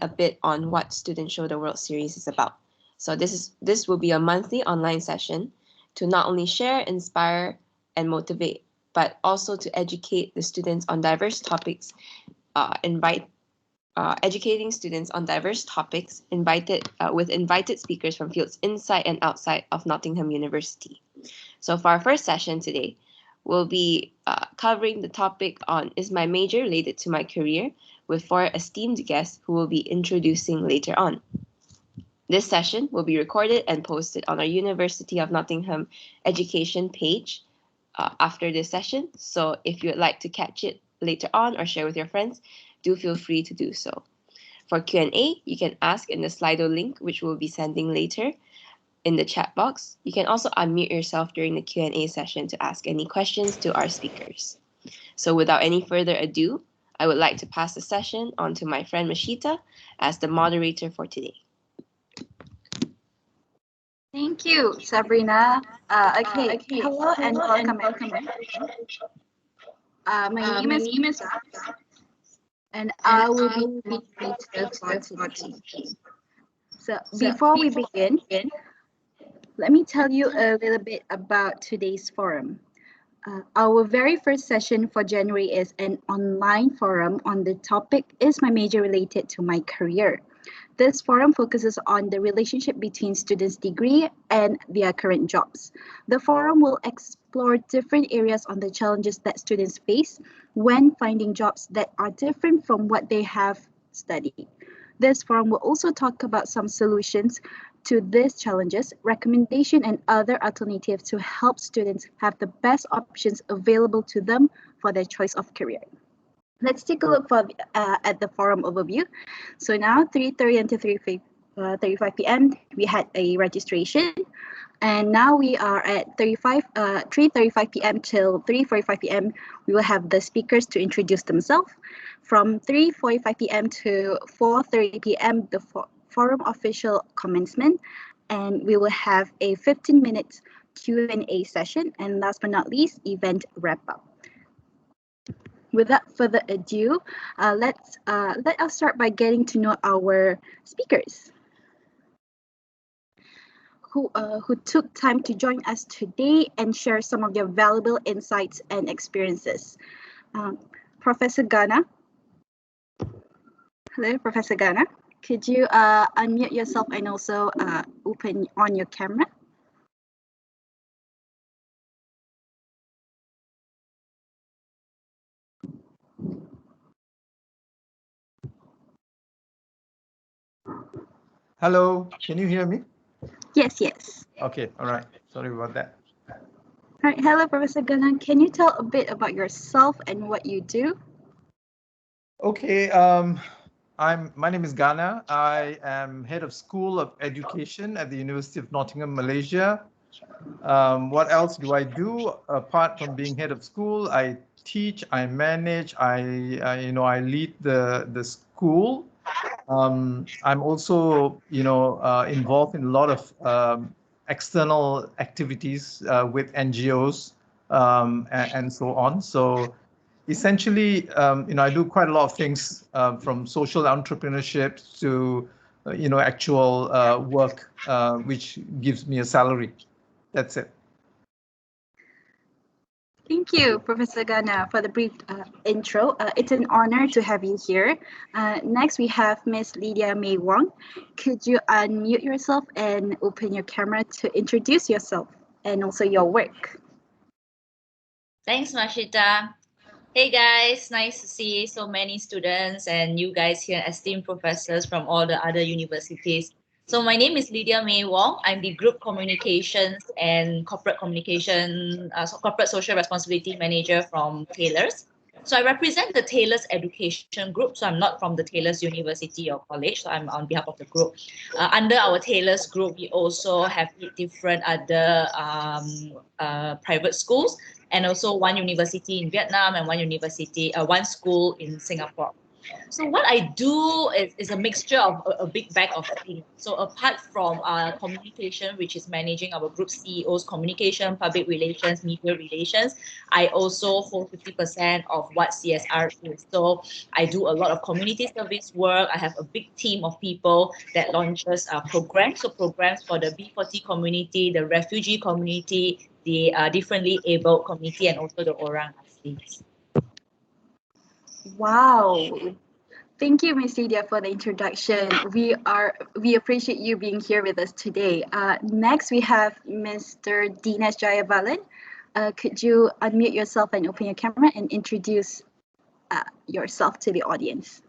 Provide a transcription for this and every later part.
a bit on what Student Show the World series is about. So this will be a monthly online session to not only share, inspire, and motivate, but also to educate the students on diverse topics, educating students on diverse topics with invited speakers from fields inside and outside of Nottingham University. So for our first session today, we'll be covering the topic on Is My Major Related to My Career with four esteemed guests who will be introducing later on. This session will be recorded and posted on our University of Nottingham education page after this session. So if you would like to catch it later on or share with your friends, do feel free to do so. For Q&A, you can ask in the Slido link, which we'll be sending later in the chat box. You can also unmute yourself during the Q&A session to ask any questions to our speakers. So without any further ado, I would like to pass the session on to my friend Mashita as the moderator for today. Thank you, Sabrina. Hello and welcome. My name is and I will be the moderator for today. So before we begin, let me tell you a little bit about today's forum. Our very first session for January is an online forum on the topic, Is My Major Related to My Career? This forum focuses on the relationship between students' degree and their current jobs. The forum will explore different areas on the challenges that students face when finding jobs that are different from what they have studied. This forum will also talk about some solutions to these challenges, recommendation and other alternatives to help students have the best options available to them for their choice of career. Let's take a look at the forum overview. So now 3:30 until 3:35 p.m. we had a registration, and now we are at 3:35 p.m. till 3:45 p.m. we will have the speakers to introduce themselves. From 3:45 p.m. to 4:30 p.m. the forum official commencement, and we will have a 15-minute Q&A session, and last but not least, event wrap-up. Without further ado, let us start by getting to know our speakers who took time to join us today and share some of their valuable insights and experiences. Professor Ghana. Hello, Professor Ghana. Could you unmute yourself and also open on your camera? Hello, can you hear me? Yes. Okay, all right. Sorry about that. All right, hello, Professor Ghana. Can you tell a bit about yourself and what you do? Okay, my name is Ghana. I am head of School of Education at the University of Nottingham, Malaysia. What else do I do apart from being head of school? I teach, I manage, I lead the school. I'm also involved in a lot of external activities with NGOs and so on. So essentially, I do quite a lot of things from social entrepreneurship to actual work, which gives me a salary. That's it. Thank you, Professor Ghana, for the brief intro. It's an honor to have you here. Next, we have Ms. Lydia May Wong. Could you unmute yourself and open your camera to introduce yourself and also your work? Thanks, Mashita. Hey guys, nice to see so many students and you guys here, esteemed professors from all the other universities. So my name is Lydia May Wong. I'm the Group Communications and Corporate Corporate Social Responsibility Manager from Taylors. So I represent the Taylors Education Group. So I'm not from the Taylors University or College. So I'm on behalf of the group. Under our Taylors Group, we also have different other private schools, and also one university in Vietnam and one school in Singapore. So what I do is a mixture of a big bag of things. So apart from communication, which is managing our group CEOs communication, public relations, media relations, I also hold 50% of what CSR is. So I do a lot of community service work. I have a big team of people that launches programs. So programs for the B40 community, the refugee community, the differently abled community, and also the orang aslis. Wow. Thank you, Ms. Lydia, for the introduction. We appreciate you being here with us today. Next, we have Mr. Dinesh Jayavalan. Could you unmute yourself and open your camera and introduce yourself to the audience?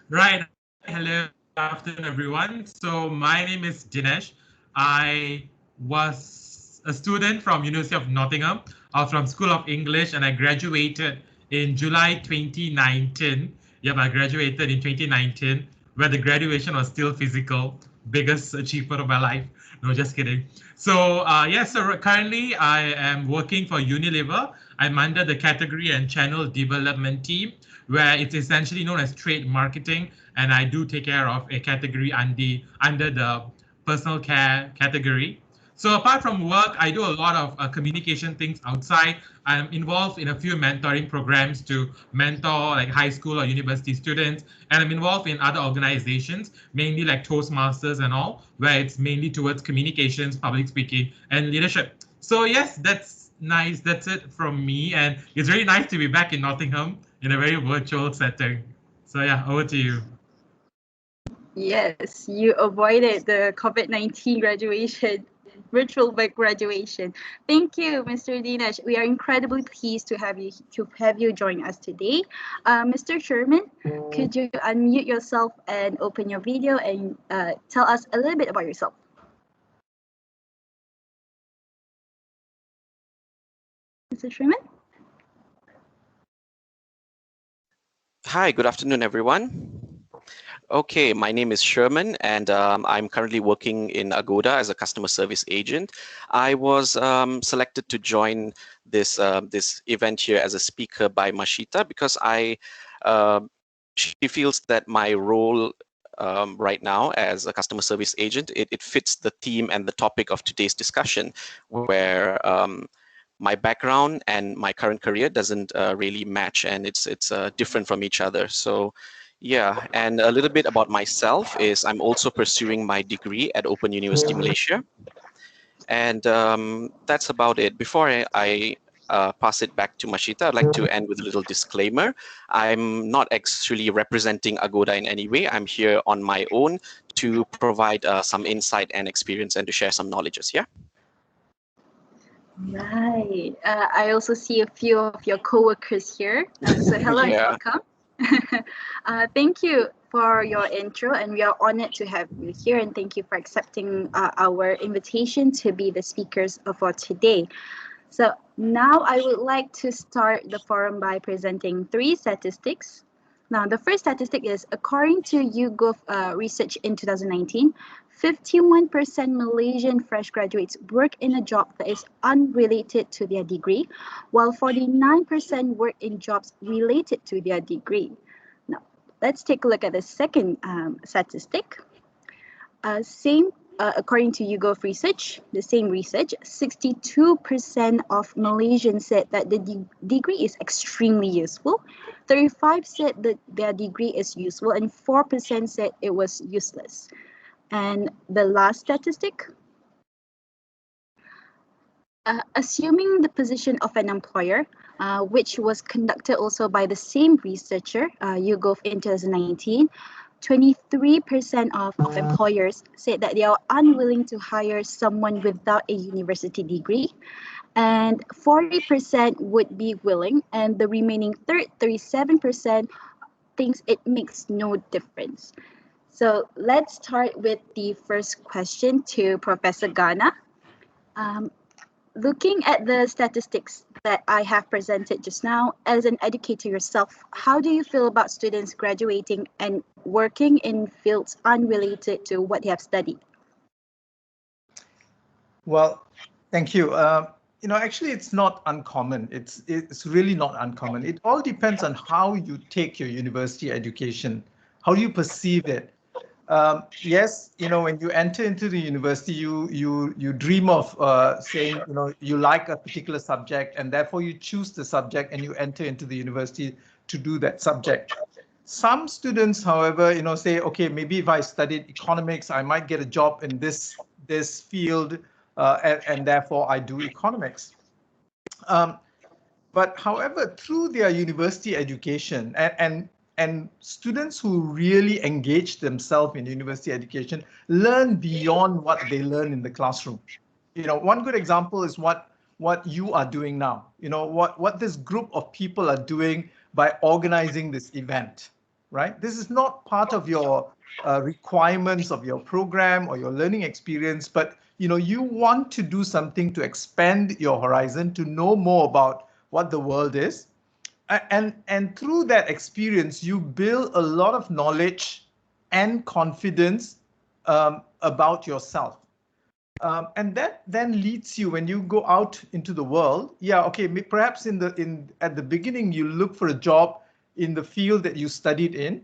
Right. Hello. Good afternoon, everyone. So my name is Dinesh. I was a student from University of Nottingham. I was from School of English, and I graduated in July 2019. Yep, I graduated in 2019, where the graduation was still physical. Biggest achievement of my life. No, just kidding. So so currently I am working for Unilever. I'm under the category and channel development team, where it's essentially known as trade marketing, and I do take care of a category under the personal care category. So apart from work, I do a lot of communication things outside. I'm involved in a few mentoring programs to mentor like high school or university students, and I'm involved in other organizations, mainly like Toastmasters and all, where it's mainly towards communications, public speaking, and leadership. So yes, that's nice. That's it from me, and it's really nice to be back in Nottingham in a very virtual setting. So yeah, over to you. Yes, you avoided the COVID-19 graduation, virtual graduation. Thank you, Mr. Dinesh. We are incredibly pleased to have you join us today. Mr. Sherman, could you unmute yourself and open your video and tell us a little bit about yourself? Mr. Sherman? Hi, good afternoon, everyone. Okay, my name is Sherman, and I'm currently working in Agoda as a customer service agent. I was selected to join this event here as a speaker by Mashita because she feels that my role right now as a customer service agent, it fits the theme and the topic of today's discussion, where my background and my current career doesn't really match, and it's different from each other. So yeah, and a little bit about myself is I'm also pursuing my degree at Open University Malaysia, and that's about it. Before I pass it back to Mashita, I'd like to end with a little disclaimer. I'm not actually representing Agoda in any way. I'm here on my own to provide some insight and experience and to share some knowledges. Yeah. Right. I also see a few of your co-workers here. So hello and welcome. Thank you for your intro, and we are honored to have you here, and thank you for accepting our invitation to be the speakers for today. So now I would like to start the forum by presenting 3 statistics. Now, the first statistic is, according to YouGov research in 2019, 51% Malaysian fresh graduates work in a job that is unrelated to their degree, while 49% work in jobs related to their degree. Now, let's take a look at the second statistic. According to YouGov research, the same research, 62% of Malaysians said that the degree is extremely useful, 35% said that their degree is useful, and 4% said it was useless. And the last statistic, assuming the position of an employer, which was conducted also by the same researcher, YouGov in 2019, 23% of employers said that they are unwilling to hire someone without a university degree, and 40% would be willing, and the remaining 37% thinks it makes no difference. So let's start with the first question to Professor Ghana. Looking at the statistics that I have presented just now, as an educator yourself, how do you feel about students graduating and working in fields unrelated to what they have studied? Well, thank you. Actually, it's not uncommon. It's really not uncommon. It all depends on how you take your university education, how you perceive it. Yes, when you enter into the university, you dream of saying, you like a particular subject, and therefore you choose the subject and you enter into the university to do that subject. Some students, however, say, okay, maybe if I studied economics, I might get a job in this field, and therefore I do economics. But however, through their university education and students who really engage themselves in university education learn beyond what they learn in the classroom. One good example is what you are doing now. What this group of people are doing by organizing this event, right? This is not part of your requirements of your program or your learning experience, but you want to do something to expand your horizon, to know more about what the world is. And through that experience, you build a lot of knowledge and confidence about yourself. And that then leads you, when you go out into the world, perhaps at the beginning you look for a job in the field that you studied in,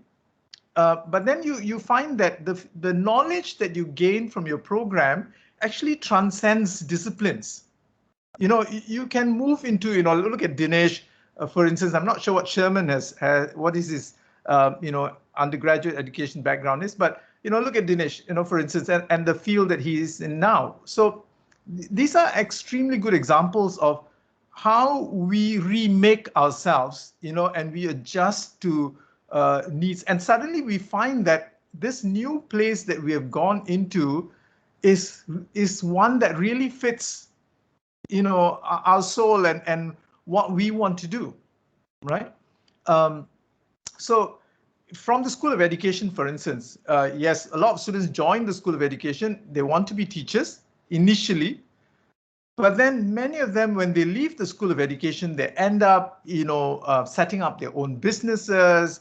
but then you find that the knowledge that you gain from your program actually transcends disciplines. You can move into, look at Dinesh, for instance. I'm not sure what Sherman has what is his, undergraduate education background is, but, look at Dinesh, for instance, and the field that he is in now. So these are extremely good examples of how we remake ourselves, and we adjust to needs. And suddenly we find that this new place that we have gone into is one that really fits our soul and what we want to do, right? So from the School of Education, for instance, yes, a lot of students join the School of Education. They want to be teachers initially, but then many of them, when they leave the School of Education, they end up, setting up their own businesses,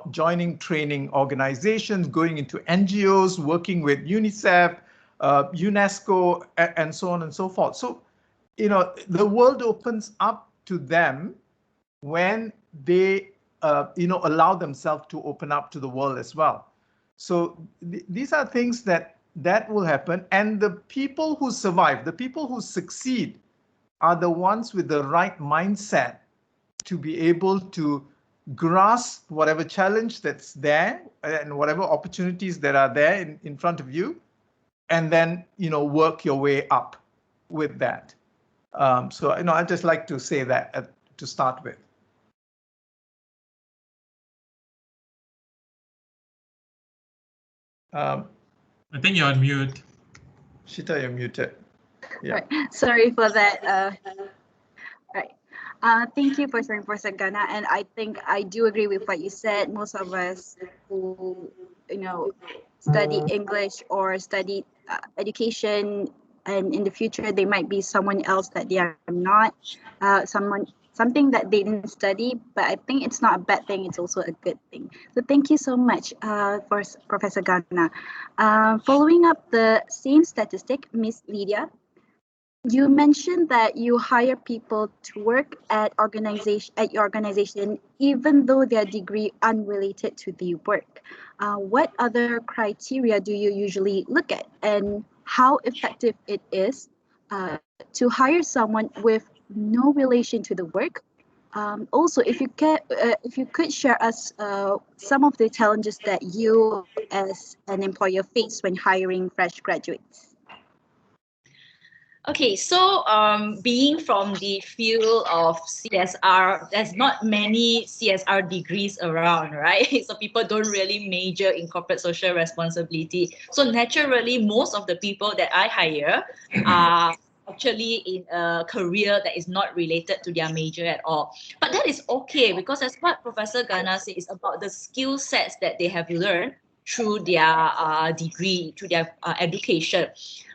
joining training organizations, going into NGOs, working with UNICEF, UNESCO, and so on and so forth. So, the world opens up to them when they, allow themselves to open up to the world as well. So these are things that will happen. And the people who survive, the people who succeed, are the ones with the right mindset to be able to grasp whatever challenge that's there and whatever opportunities that are there in front of you, and then, work your way up with that. So, I'd just like to say that to start with. I think you're on mute. Shita, you're muted. Yeah. Right. Sorry for that. Right. Thank you for sharing, Professor Ghana. And I think I do agree with what you said. Most of us who, study English or study education, and in the future they might be someone else that they are not, something that they didn't study. But I think it's not a bad thing, it's also a good thing. So thank you so much for Professor Ghana. Following up the same statistic, Miss Lydia, you mentioned that you hire people to work at your organization even though their degree unrelated to the work. What other criteria do you usually look at, and how effective it is to hire someone with no relation to the work? Also, if you could share us some of the challenges that you as an employer face when hiring fresh graduates. Okay, so being from the field of CSR, there's not many CSR degrees around, right? So people don't really major in corporate social responsibility. So naturally, most of the people that I hire are actually in a career that is not related to their major at all. But that is okay, because as what Professor Ghana said, is about the skill sets that they have learned through their degree, through their education.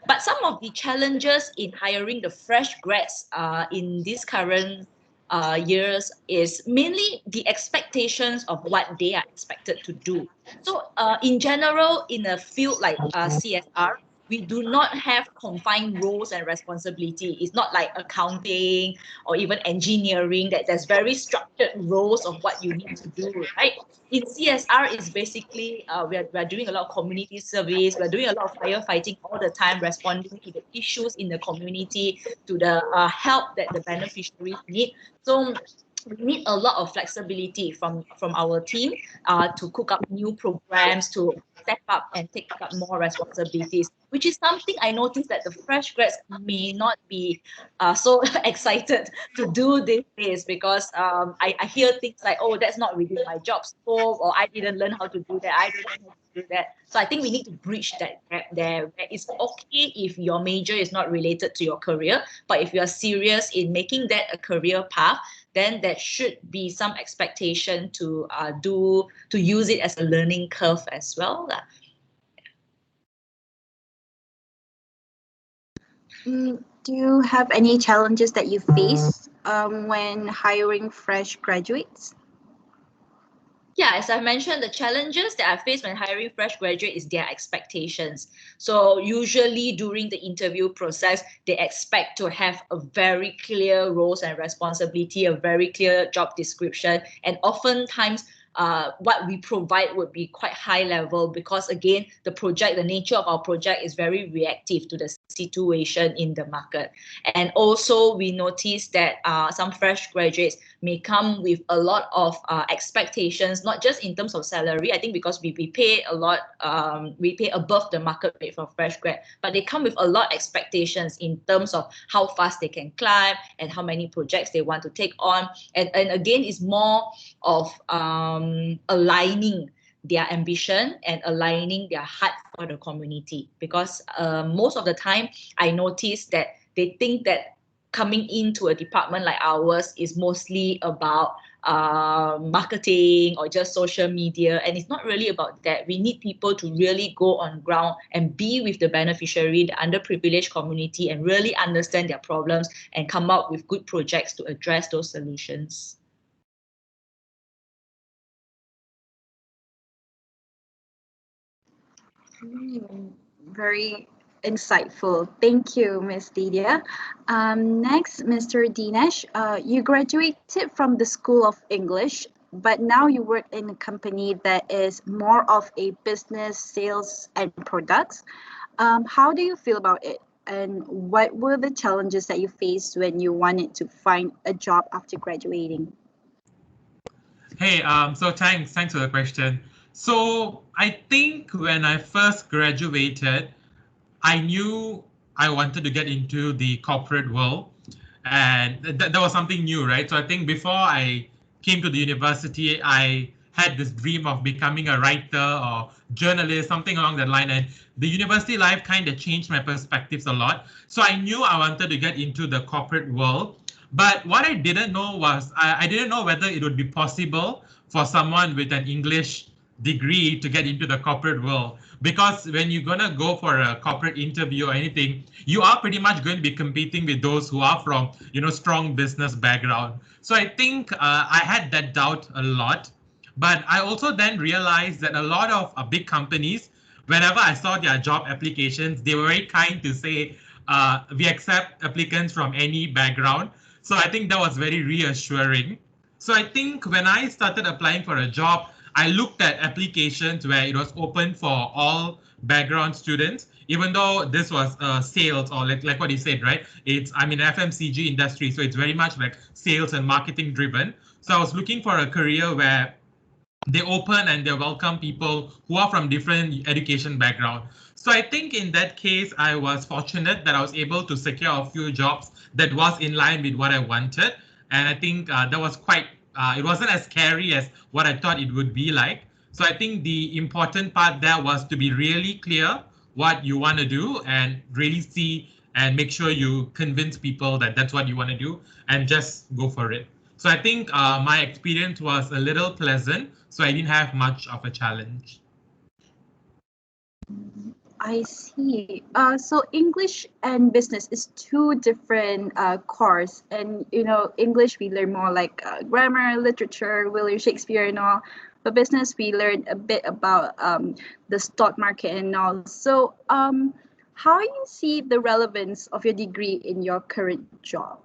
But some of the challenges in hiring the fresh grads in this current years is mainly the expectations of what they are expected to do. So in general, in a field like CSR, we do not have confined roles and responsibility. It's not like accounting or even engineering that there's very structured roles of what you need to do, right? In CSR, it's basically we're doing a lot of community service, we're doing a lot of firefighting all the time, responding to the issues in the community, to the help that the beneficiaries need. So we need a lot of flexibility from our team to cook up new programs, to step up and take up more responsibilities, which is something I noticed that the fresh grads may not be so excited to do these days, because I hear things like, oh, that's not really my job scope, or I didn't learn how to do that, I don't know how to do that. So I think we need to bridge that gap there. It's okay if your major is not related to your career, but if you're serious in making that a career path, then there should be some expectation to use it as a learning curve as well. Do you have any challenges that you face when hiring fresh graduates? Yeah, as I mentioned, the challenges that I face when hiring fresh graduate is their expectations. So usually during the interview process, they expect to have a very clear roles and responsibility, a very clear job description, and oftentimes what we provide would be quite high level, because again, the nature of our project is very reactive to the situation in the market. And also we notice that some fresh graduates may come with a lot of expectations, not just in terms of salary. I think because we pay a lot, we pay above the market rate for fresh grad, but they come with a lot of expectations in terms of how fast they can climb and how many projects they want to take on. And again, it's more of aligning their ambition and aligning their heart for the community, because most of the time I notice that they think that coming into a department like ours is mostly about marketing or just social media, and it's not really about that. We need people to really go on ground and be with the beneficiary, the underprivileged community, and really understand their problems and come up with good projects to address those solutions. Very insightful. Thank you, Ms. Lydia. Next, Mr. Dinesh, you graduated from the School of English, but now you work in a company that is more of a business, sales, and products. How do you feel about it? And what were the challenges that you faced when you wanted to find a job after graduating? Hey, so thanks for the question. So I think when I first graduated, I knew I wanted to get into the corporate world, and that was something new, right? So I think before I came to the university, I had this dream of becoming a writer or journalist, something along that line. And the university life kind of changed my perspectives a lot. So I knew I wanted to get into the corporate world. But what I didn't know was I didn't know whether it would be possible for someone with an English degree to get into the corporate world. Because when you're going to go for a corporate interview or anything, you are pretty much going to be competing with those who are from, strong business background. So I think I had that doubt a lot. But I also then realized that a lot of big companies, whenever I saw their job applications, they were very kind to say, we accept applicants from any background. So I think that was very reassuring. So I think when I started applying for a job, I looked at applications where it was open for all background students, even though this was sales, or like what you said, right? I'm in FMCG industry, so it's very much like sales and marketing driven. So I was looking for a career where they open and they welcome people who are from different education background. So I think in that case, I was fortunate that I was able to secure a few jobs that was in line with what I wanted. And I think that was quite, it wasn't as scary as what I thought it would be like. So I think the important part there was to be really clear what you want to do and really see and make sure you convince people that that's what you want to do and just go for it. So I think my experience was a little pleasant, so I didn't have much of a challenge. I see. So English and business is two different course, and English we learn more like grammar, literature, William Shakespeare, and all. But business we learn a bit about the stock market and all. So how do you see the relevance of your degree in your current job?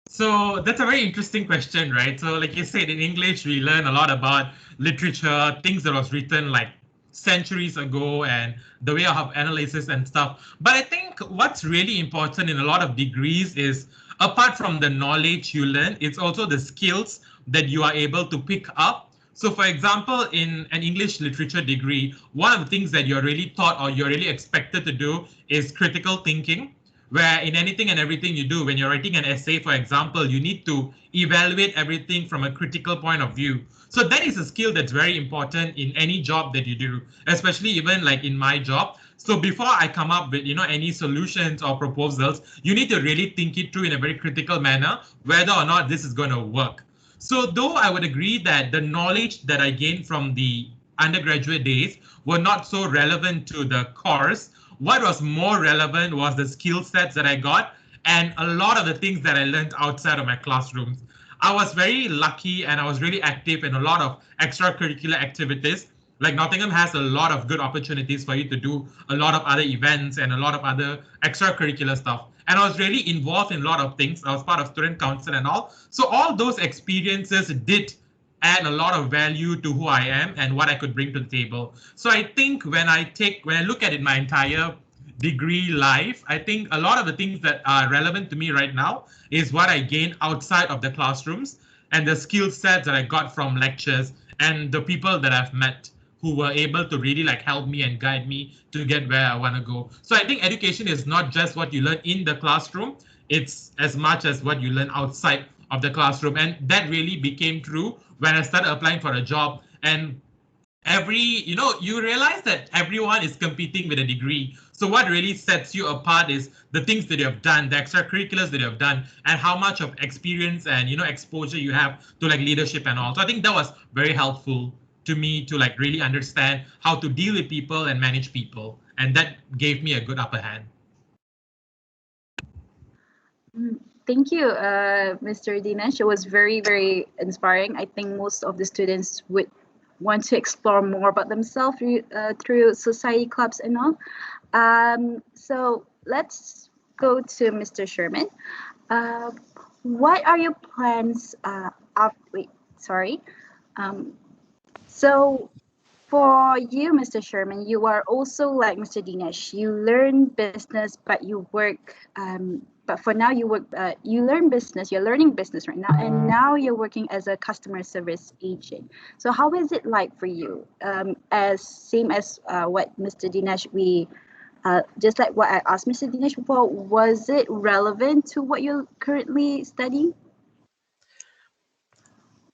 So that's a very interesting question, right? So like you said, in English, we learn a lot about literature, things that was written like centuries ago and the way of analysis and stuff. But I think what's really important in a lot of degrees is apart from the knowledge you learn, it's also the skills that you are able to pick up. So for example, in an English literature degree, one of the things that you're really taught or you're really expected to do is critical thinking, where in anything and everything you do, when you're writing an essay, for example, you need to evaluate everything from a critical point of view. So that is a skill that's very important in any job that you do, especially even like in my job. So before I come up with, any solutions or proposals, you need to really think it through in a very critical manner, whether or not this is going to work. So though I would agree that the knowledge that I gained from the undergraduate days were not so relevant to the course, what was more relevant was the skill sets that I got and a lot of the things that I learned outside of my classrooms. I was very lucky and I was really active in a lot of extracurricular activities. Like Nottingham has a lot of good opportunities for you to do a lot of other events and a lot of other extracurricular stuff. And I was really involved in a lot of things. I was part of student council and all. So all those experiences did add a lot of value to who I am and what I could bring to the table. So I think when I look at it, my entire degree life, I think a lot of the things that are relevant to me right now is what I gained outside of the classrooms and the skill sets that I got from lectures and the people that I've met who were able to really like help me and guide me to get where I want to go. So I think education is not just what you learn in the classroom, it's as much as what you learn outside of the classroom. And that really became true when I started applying for a job. And you realize that everyone is competing with a degree. So what really sets you apart is the things that you have done, the extracurriculars that you have done, and how much of experience and exposure you have to like leadership and all. So I think that was very helpful to me to like really understand how to deal with people and manage people. And that gave me a good upper hand. Thank you, Mr. Dinesh. It was very, very inspiring. I think most of the students would want to explore more about themselves through society clubs and all. So let's go to Mr. Sherman. What are your plans? So for you, Mr. Sherman, you are also like Mr. Dinesh. You learn business, but you work. But for now, you work. You learn business. You're learning business right now, and now you're working as a customer service agent. So how is it like for you? As same as what Mr. Dinesh just like what I asked Mr. Dinesh before. Was it relevant to what you're currently studying?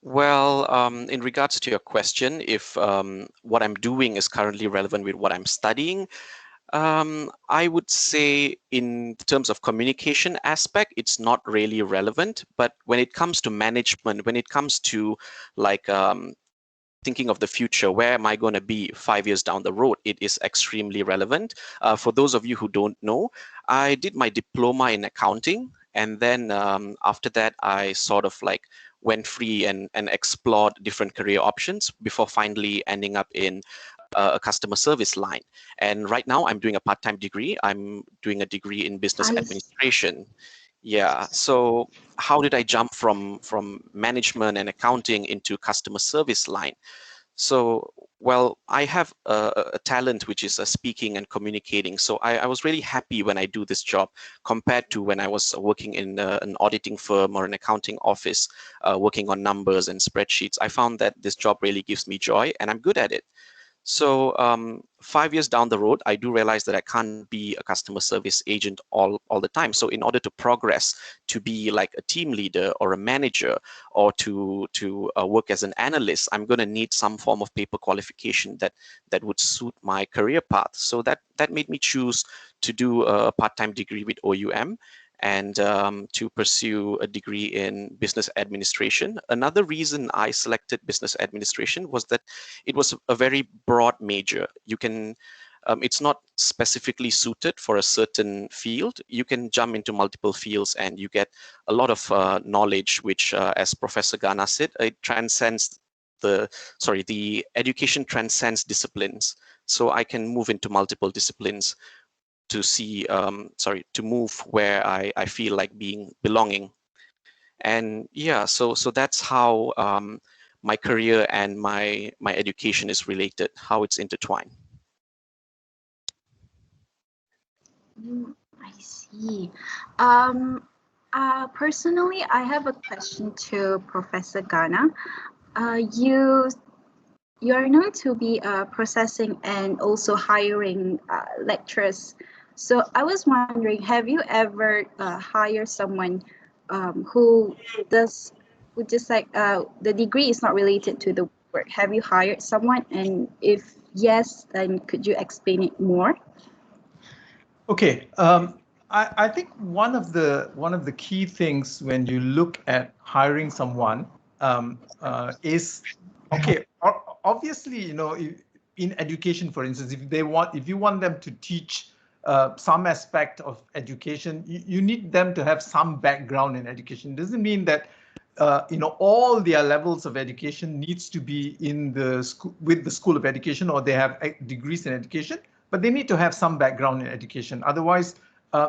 Well, in regards to your question, if what I'm doing is currently relevant with what I'm studying, I would say in terms of communication aspect, it's not really relevant. But when it comes to management, when it comes to like thinking of the future, where am I going to be 5 years down the road, it is extremely relevant. For those of you who don't know, I did my diploma in accounting. And then after that, I sort of like went free and explored different career options before finally ending up in a customer service line. And right now I'm doing a part-time degree. I'm doing a degree in business administration. Yeah. So how did I jump from management and accounting into customer service line? So, well, I have a talent which is speaking and communicating. So I was really happy when I do this job compared to when I was working in an auditing firm or an accounting office, working on numbers and spreadsheets. I found that this job really gives me joy and I'm good at it. So 5 years down the road, I do realize that I can't be a customer service agent all the time. So in order to progress, to be like a team leader or a manager, or to work as an analyst, I'm going to need some form of paper qualification that would suit my career path. So that made me choose to do a part-time degree with OUM and to pursue a degree in business administration. Another reason I selected business administration was that it was a very broad major. You can, it's not specifically suited for a certain field. You can jump into multiple fields and you get a lot of knowledge, which as Professor Ghana said, it transcends the education transcends disciplines. So I can move into multiple disciplines, to see, to move where I feel like belonging. And yeah, so that's how my career and my education is related, how it's intertwined. I see. Personally, I have a question to Professor Ghana. You are known to be processing and also hiring lecturers. So I was wondering, have you ever hired someone who just like the degree is not related to the work? Have you hired someone? And if yes, then could you explain it more? Okay. I think one of the key things when you look at hiring someone is, okay, obviously, you know, in education, for instance, if you want them to teach some aspect of education, you need them to have some background in education. It doesn't mean that you know, all their levels of education needs to be in the school with the School of Education, or they have degrees in education, but they need to have some background in education. Otherwise,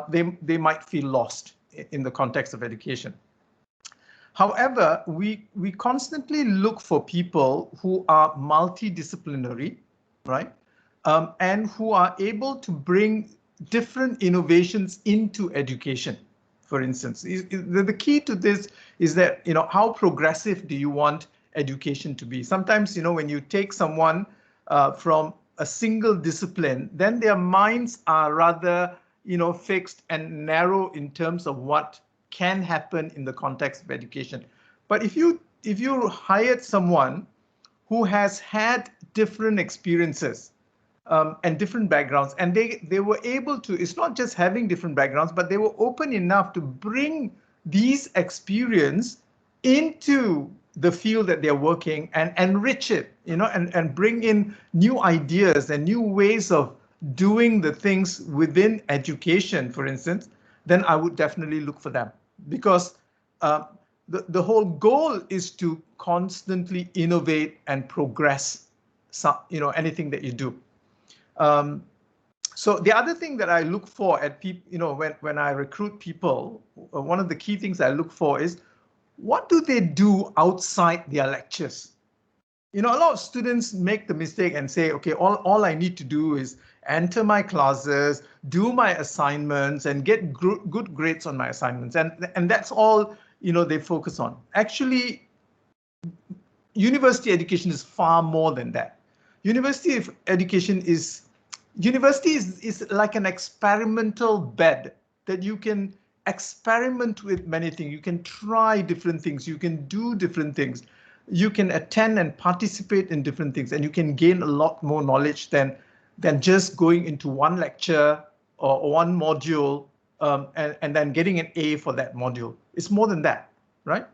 they might feel lost in the context of education. However, we constantly look for people who are multidisciplinary, right? And who are able to bring different innovations into education. For instance, the key to this is that, you know, how progressive do you want education to be? Sometimes, you know, when you take someone from a single discipline, then their minds are rather, you know, fixed and narrow in terms of what can happen in the context of education. But if you hired someone who has had different experiences and different backgrounds, and they were able to, it's not just having different backgrounds, but they were open enough to bring these experience into the field that they're working and enrich it, you know, and bring in new ideas and new ways of doing the things within education, for instance, then I would definitely look for them, because the whole goal is to constantly innovate and progress, you know, anything that you do. So the other thing that I look for at people, you know, when I recruit people, one of the key things I look for is, what do they do outside their lectures? You know, a lot of students make the mistake and say, okay, all I need to do is enter my classes, do my assignments, and get good grades on my assignments. And that's all, you know, they focus on. Actually, university education is far more than that. University education is like an experimental bed that you can experiment with many things. You can try different things. You can do different things. You can attend and participate in different things, and you can gain a lot more knowledge than just going into one lecture or one module and then getting an A for that module. It's more than that, right?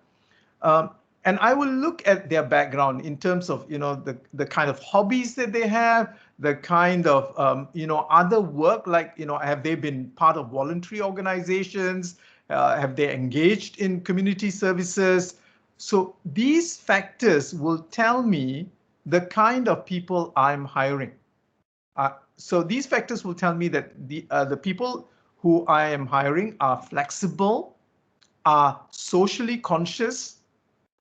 And I will look at their background in terms of, you know, the kind of hobbies that they have, the kind of, you know, other work, like, you know, have they been part of voluntary organizations? Have they engaged in community services? So these factors will tell me the kind of people I'm hiring. So these factors will tell me that the people who I am hiring are flexible, are socially conscious,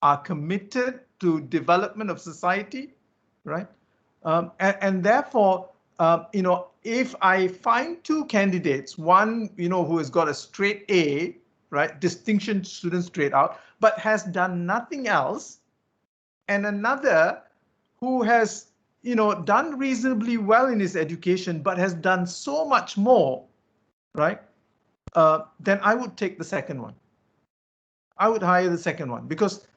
are committed to development of society, right? And therefore, you know, if I find two candidates, one, you know, who has got a straight A, right, distinction student straight out, but has done nothing else, and another who has, you know, done reasonably well in his education, but has done so much more, right? Then I would take the second one. I would hire the second one, because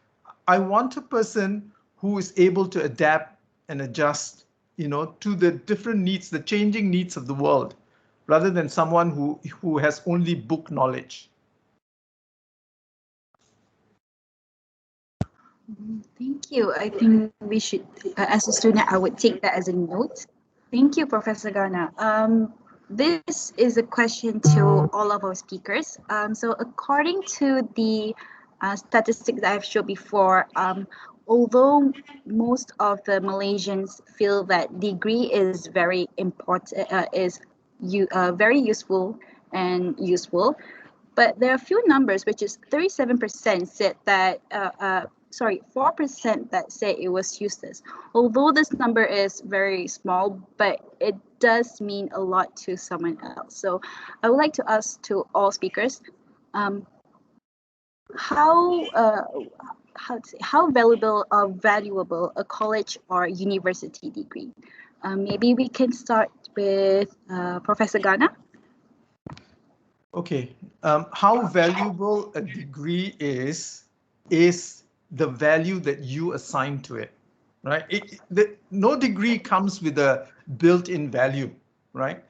I want a person who is able to adapt and adjust, you know, to the different needs, the changing needs of the world, rather than someone who has only book knowledge. Thank you. I think we should, as a student, I would take that as a note. Thank you, Professor Ghana. This is a question to all of our speakers. So according to the statistics that I've showed before, although most of the Malaysians feel that degree is very important, is very useful and useful. But there are a few numbers, which is 37% said that, 4% that say it was useless. Although this number is very small, but it does mean a lot to someone else. So I would like to ask to all speakers, how valuable a college or university degree? Maybe we can start with Professor Ghana. Okay, how valuable a degree is the value that you assign to it, right? No degree comes with a built-in value, right?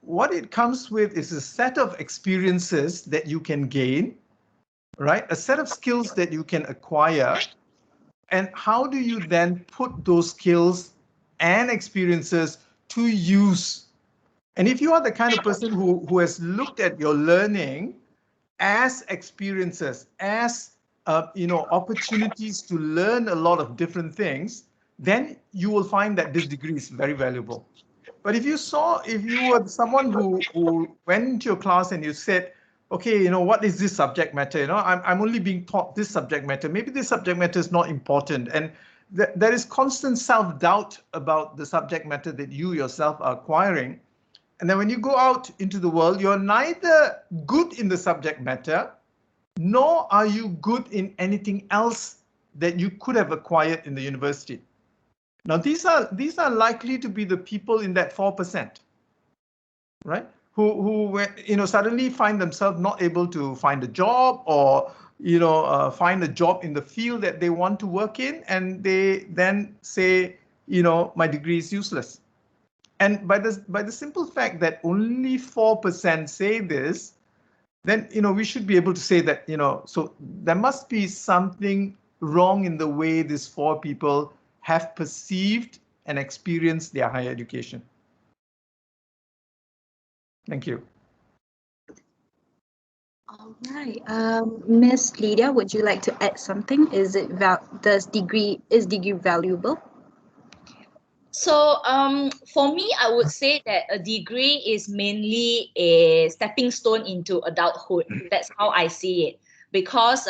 What it comes with is a set of experiences that you can gain, right? A set of skills that you can acquire. And how do you then put those skills and experiences to use? And if you are the kind of person who has looked at your learning as experiences, as opportunities to learn a lot of different things, then you will find that this degree is very valuable. But if you were someone who went into your class and you said, okay, what is this subject matter? I'm only being taught this subject matter. Maybe this subject matter is not important. And there is constant self-doubt about the subject matter that you yourself are acquiring. And then when you go out into the world, you're neither good in the subject matter, nor are you good in anything else that you could have acquired in the university. Now, these are likely to be the people in that 4%, right? Who suddenly find themselves not able to find a job or find a job in the field that they want to work in, and they then say, my degree is useless. And by the simple fact that only 4% say this, then we should be able to say that so there must be something wrong in the way these 4 people have perceived and experienced their higher education. Thank you. All right, Miss Lydia, would you like to add something? Is degree valuable? So for me, I would say that a degree is mainly a stepping stone into adulthood. That's how I see it. Because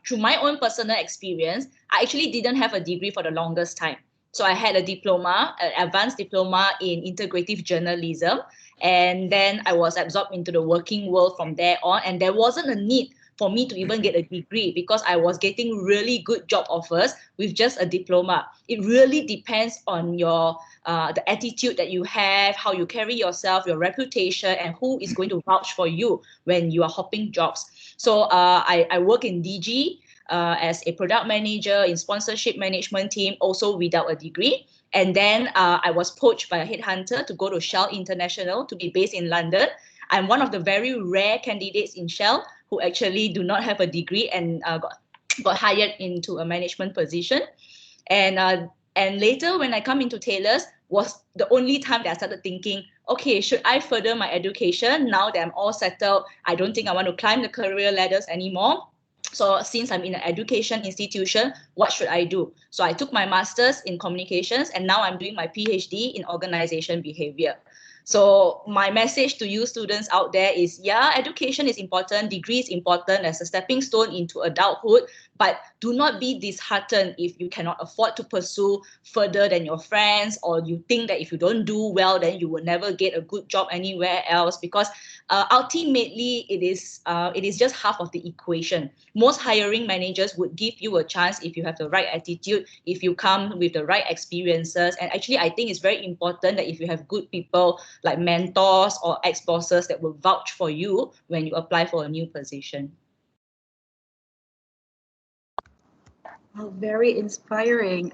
through my own personal experience, I actually didn't have a degree for the longest time. So I had a diploma, an advanced diploma in integrative journalism. And then I was absorbed into the working world from there on. And there wasn't a need for me to even get a degree because I was getting really good job offers with just a diploma. It really depends on your the attitude that you have, how you carry yourself, your reputation, and who is going to vouch for you when you are hopping jobs. So I work in DG as a product manager in sponsorship management team, also without a degree. And then I was poached by a headhunter to go to Shell International to be based in London. I'm one of the very rare candidates in Shell who actually do not have a degree and got hired into a management position. And later when I come into Taylor's was the only time that I started thinking, okay, should I further my education now that I'm all settled? I don't think I want to climb the career ladders anymore. So since I'm in an education institution, what should I do? So I took my master's in communications and now I'm doing my PhD in organization behavior. So my message to you students out there is, yeah, education is important, degree is important as a stepping stone into adulthood, but do not be disheartened if you cannot afford to pursue further than your friends, or you think that if you don't do well, then you will never get a good job anywhere else, because ultimately it is just half of the equation. Most hiring managers would give you a chance if you have the right attitude, if you come with the right experiences. And actually, I think it's very important that if you have good people like mentors or ex-bosses that will vouch for you when you apply for a new position. Oh, very inspiring.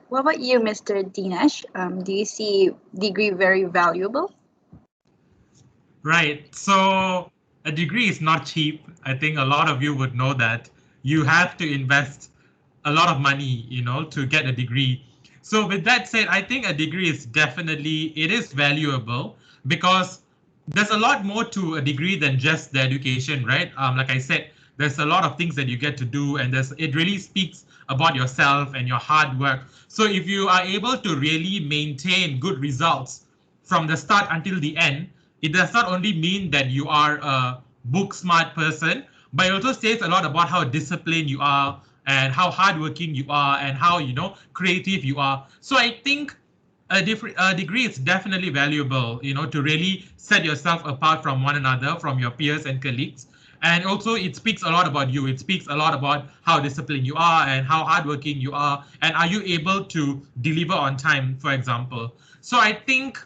What about you, Mr. Dinesh? Do you see degree very valuable? Right. So a degree is not cheap. I think a lot of you would know that. You have to invest a lot of money, to get a degree. So with that said, I think a degree is it is valuable because there's a lot more to a degree than just the education, right? Like I said, there's a lot of things that you get to do, and it really speaks about yourself and your hard work. So if you are able to really maintain good results from the start until the end, it does not only mean that you are a book smart person, but it also says a lot about how disciplined you are and how hardworking you are and how, you know, creative you are. So I think a degree is definitely valuable, you know, to really set yourself apart from one another, from your peers and colleagues. And also it speaks a lot about you. It speaks a lot about how disciplined you are and how hardworking you are. And are you able to deliver on time, for example? So I think,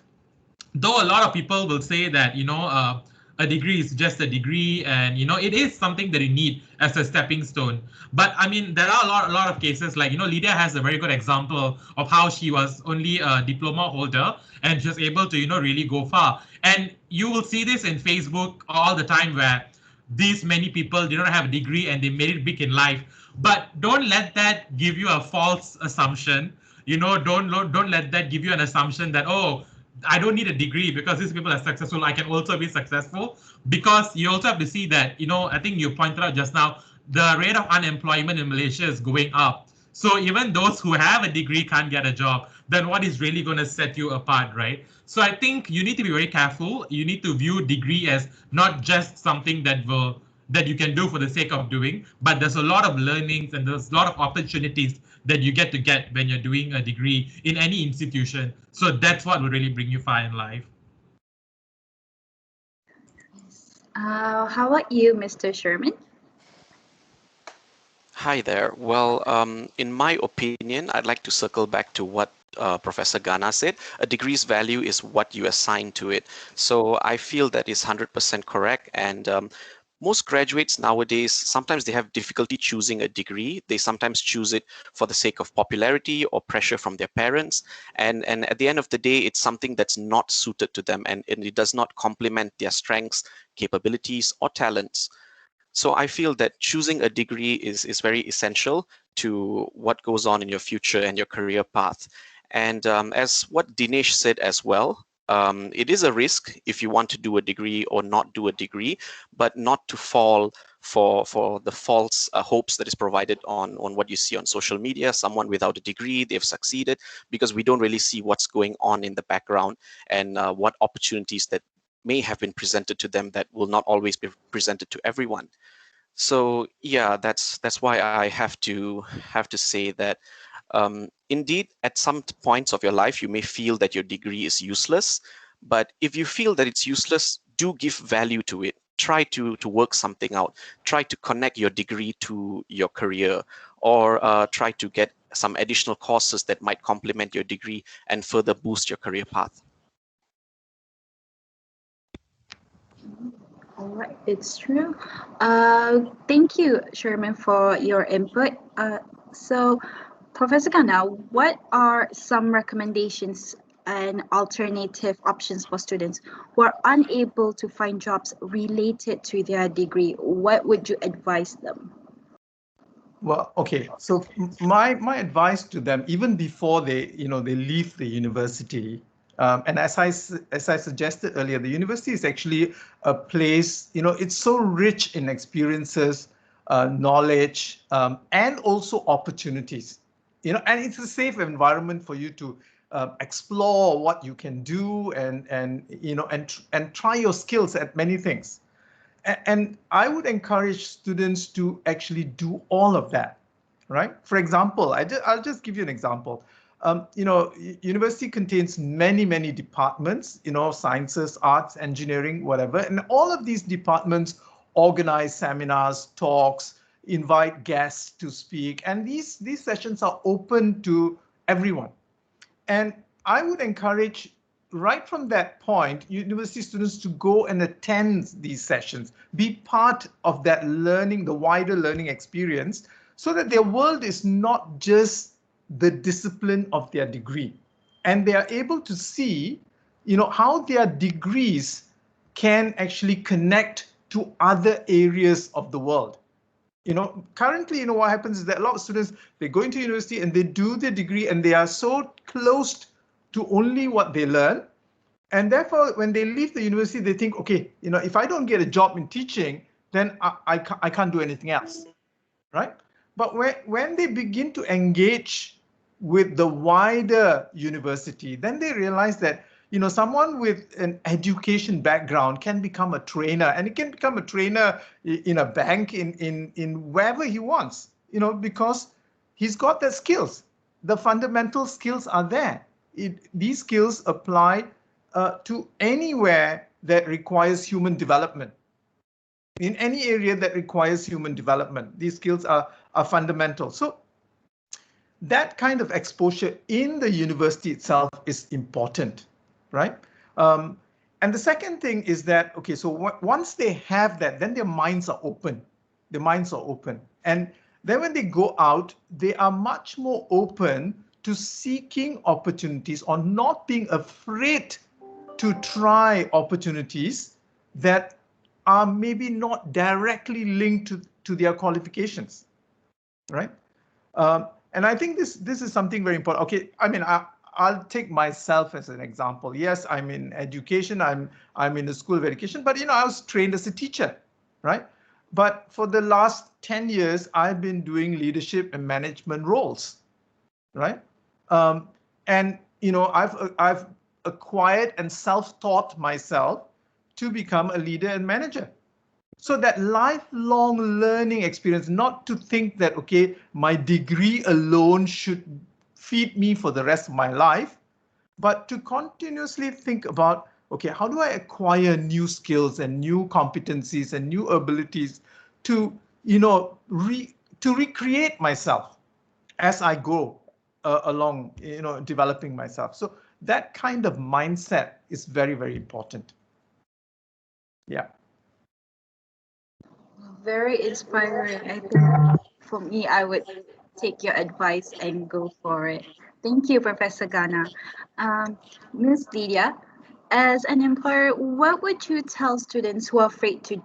though a lot of people will say that, you know, a degree is just a degree, and, you know, it is something that you need as a stepping stone. But I mean, there are a lot of cases, like, you know, Lydia has a very good example of how she was only a diploma holder and she was able to, you know, really go far. And you will see this in Facebook all the time, where these many people did not have a degree and they made it big in life. But don't let that give you a false assumption. You know, don't let that give you an assumption that, oh, I don't need a degree because these people are successful, I can also be successful. Because you also have to see that, you know, I think you pointed out just now, the rate of unemployment in Malaysia is going up. So even those who have a degree can't get a job, then what is really going to set you apart, right? So I think you need to be very careful. You need to view degree as not just something that you can do for the sake of doing, but there's a lot of learnings and there's a lot of opportunities that you get when you're doing a degree in any institution. So that's what will really bring you far in life. How about you, Mr. Sherman? Hi there. Well, in my opinion, I'd like to circle back to what Professor Ghana said. A degree's value is what you assign to it. So I feel that is 100% correct. And most graduates nowadays, sometimes they have difficulty choosing a degree. They sometimes choose it for the sake of popularity or pressure from their parents. And at the end of the day, it's something that's not suited to them, and it does not complement their strengths, capabilities, or talents. So I feel that choosing a degree is very essential to what goes on in your future and your career path. And as what Dinesh said as well, it is a risk if you want to do a degree or not do a degree, but not to fall for the false hopes that is provided on what you see on social media. Someone without a degree, they've succeeded, because we don't really see what's going on in the background and what opportunities that may have been presented to them that will not always be presented to everyone. So yeah, that's why I have to say that indeed, at some points of your life, you may feel that your degree is useless. But if you feel that it's useless, do give value to it. Try to work something out. Try to connect your degree to your career, or try to get some additional courses that might complement your degree and further boost your career path. All right, it's true. Thank you, Sherman, for your input. So, Professor Ghana, what are some recommendations and alternative options for students who are unable to find jobs related to their degree? What would you advise them? Well, okay. So my advice to them, even before they leave the university, and as I suggested earlier, the university is actually a place, it's so rich in experiences, knowledge, and also opportunities, and it's a safe environment for you to explore what you can do and try your skills at many things. And I would encourage students to actually do all of that, right? For example, I'll just give you an example. University contains many departments, sciences, arts, engineering, whatever. And all of these departments organize seminars, talks, invite guests to speak. And these sessions are open to everyone. And I would encourage, right from that point, university students to go and attend these sessions, be part of that learning, the wider learning experience, so that their world is not just the discipline of their degree, and they are able to see, how their degrees can actually connect to other areas of the world. Currently, what happens is that a lot of students, they go into university and they do their degree and they are so close to only what they learn. And therefore, when they leave the university, they think, okay, if I don't get a job in teaching, then I can't do anything else, right? But when they begin to engage with the wider university, then they realize that, someone with an education background can become a trainer, and he can become a trainer in a bank, in wherever he wants, because he's got the skills. The fundamental skills are there. These skills apply to anywhere that requires human development. In any area that requires human development, these skills are fundamental. So that kind of exposure in the university itself is important, right? And the second thing is that, okay, so once they have that, then their minds are open. Their minds are open. And then when they go out, they are much more open to seeking opportunities, or not being afraid to try opportunities that are maybe not directly linked to their qualifications, right? And I think this is something very important. Okay, I mean, I'll take myself as an example. Yes, I'm in education. I'm in the School of Education, but I was trained as a teacher, right? But for the last 10 years, I've been doing leadership and management roles, right? And I've acquired and self-taught myself to become a leader and manager. So that lifelong learning experience, not to think that, okay, my degree alone should feed me for the rest of my life, but to continuously think about, okay, how do I acquire new skills and new competencies and new abilities to, to recreate myself as I go along, developing myself. So that kind of mindset is very, very important. Yeah. Very inspiring. I think for me, I would take your advice and go for it. Thank you, Professor Ghana. Ms. Lydia, as an employer, what would you tell students who are afraid to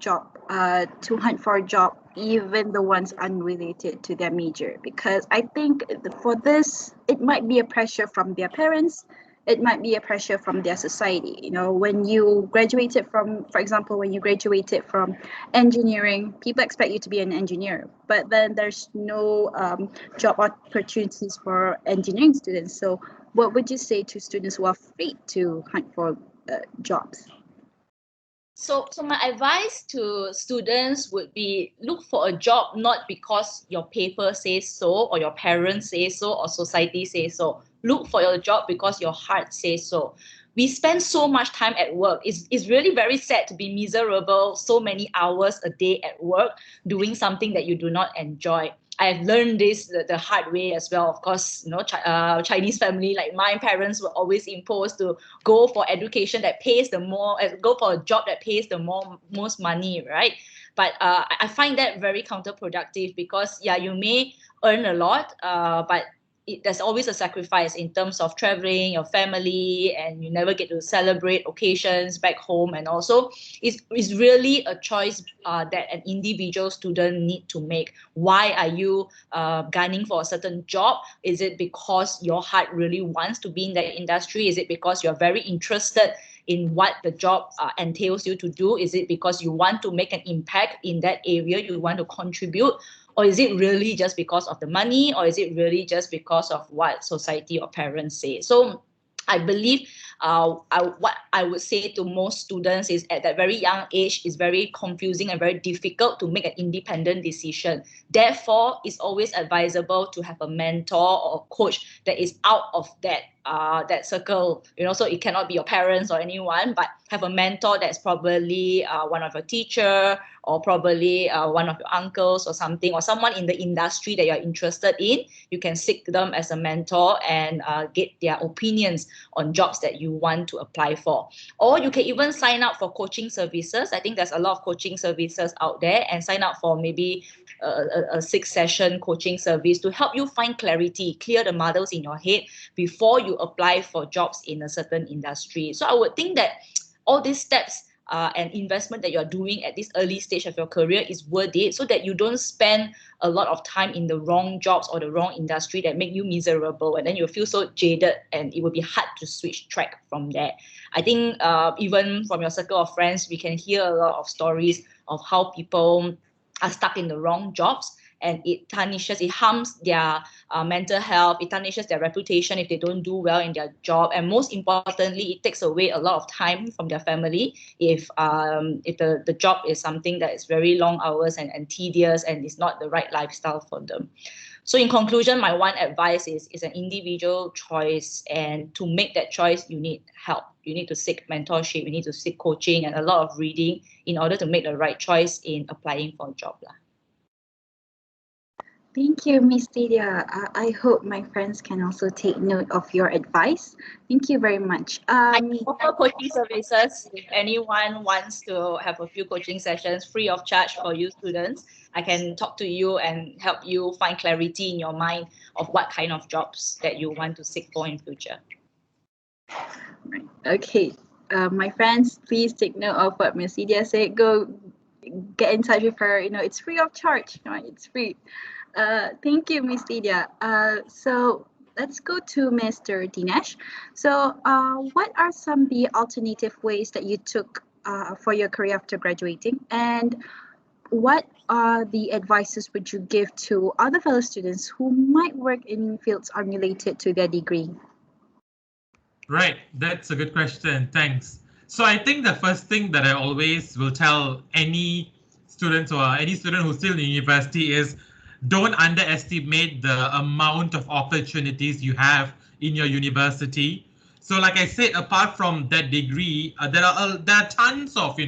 hunt for a job, even the ones unrelated to their major? Because I think for this, it might be a pressure from their parents. It might be a pressure from their society. When you graduated from, for example, when you graduated from engineering, people expect you to be an engineer, but then there's no job opportunities for engineering students. So what would you say to students who are afraid to hunt for jobs? So my advice to students would be, look for a job not because your paper says so, or your parents say so, or society says so. Look for your job because your heart says so. We spend so much time at work. It's really very sad to be miserable so many hours a day at work doing something that you do not enjoy. I've learned this the hard way as well. Of course, Chinese family, like my parents were always imposed to go for education that pays go for a job that pays the most money, right? But I find that very counterproductive, because you may earn a lot, but there's always a sacrifice in terms of traveling, your family, and you never get to celebrate occasions back home. And also, it's really a choice that an individual student need to make. Why are you gunning for a certain job? Is it because your heart really wants to be in that industry? Is it because you're very interested in what the job entails you to do? Is it because you want to make an impact in that area, you want to contribute? Or is it really just because of the money? Or is it really just because of what society or parents say? So I believe what I would say to most students is, at that very young age, it's very confusing and very difficult to make an independent decision. Therefore, it's always advisable to have a mentor or a coach that is out of that circle, so it cannot be your parents or anyone, but have a mentor that's probably one of your teacher, or probably one of your uncles or something, or someone in the industry that you're interested in. You can seek them as a mentor and get their opinions on jobs that you want to apply for. Or you can even sign up for coaching services. I think there's a lot of coaching services out there, and sign up for maybe a 6-session coaching service to help you find clarity, clear the muddles in your head before you apply for jobs in a certain industry. So I would think that all these steps and investment that you're doing at this early stage of your career is worth it, so that you don't spend a lot of time in the wrong jobs or the wrong industry that make you miserable, and then you feel so jaded, and it will be hard to switch track from there. I think even from your circle of friends, we can hear a lot of stories of how people are stuck in the wrong jobs, and it harms their mental health, it tarnishes their reputation if they don't do well in their job, and most importantly, it takes away a lot of time from their family if the job is something that is very long hours and tedious and is not the right lifestyle for them. So in conclusion, my one advice is an individual choice, and to make that choice, you need help. You need to seek mentorship, you need to seek coaching and a lot of reading in order to make the right choice in applying for a job. Thank you, Miss Lydia. I hope my friends can also take note of your advice. Thank you very much. I offer coaching services. If anyone wants to have a few coaching sessions free of charge for you students, I can talk to you and help you find clarity in your mind of what kind of jobs that you want to seek for in future. Okay, my friends, please take note of what Miss Lydia said. Go get in touch with her. It's free of charge. It's free. Thank you, Miss Lydia. So let's go to Mr. Dinesh. So what are some of the alternative ways that you took for your career after graduating? And what are the advices would you give to other fellow students who might work in fields unrelated to their degree? Right, that's a good question. Thanks. So I think the first thing that I always will tell any students or any student who's still in university is don't underestimate the amount of opportunities you have in your university. So like I said, apart from that degree, there are tons of,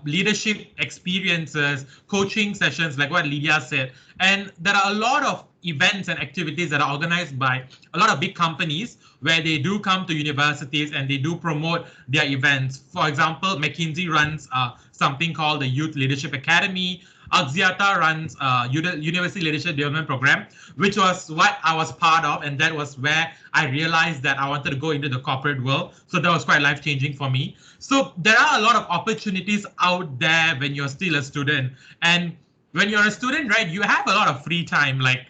leadership experiences, coaching sessions, like what Lydia said. And there are a lot of events and activities that are organized by a lot of big companies where they do come to universities and they do promote their events. For example, McKinsey runs something called the Youth Leadership Academy. Axiata runs University Leadership Development Program, which was what I was part of, and that was where I realized that I wanted to go into the corporate world. So that was quite life-changing for me. So there are a lot of opportunities out there when you're still a student. And when you're a student, right, you have a lot of free time. Like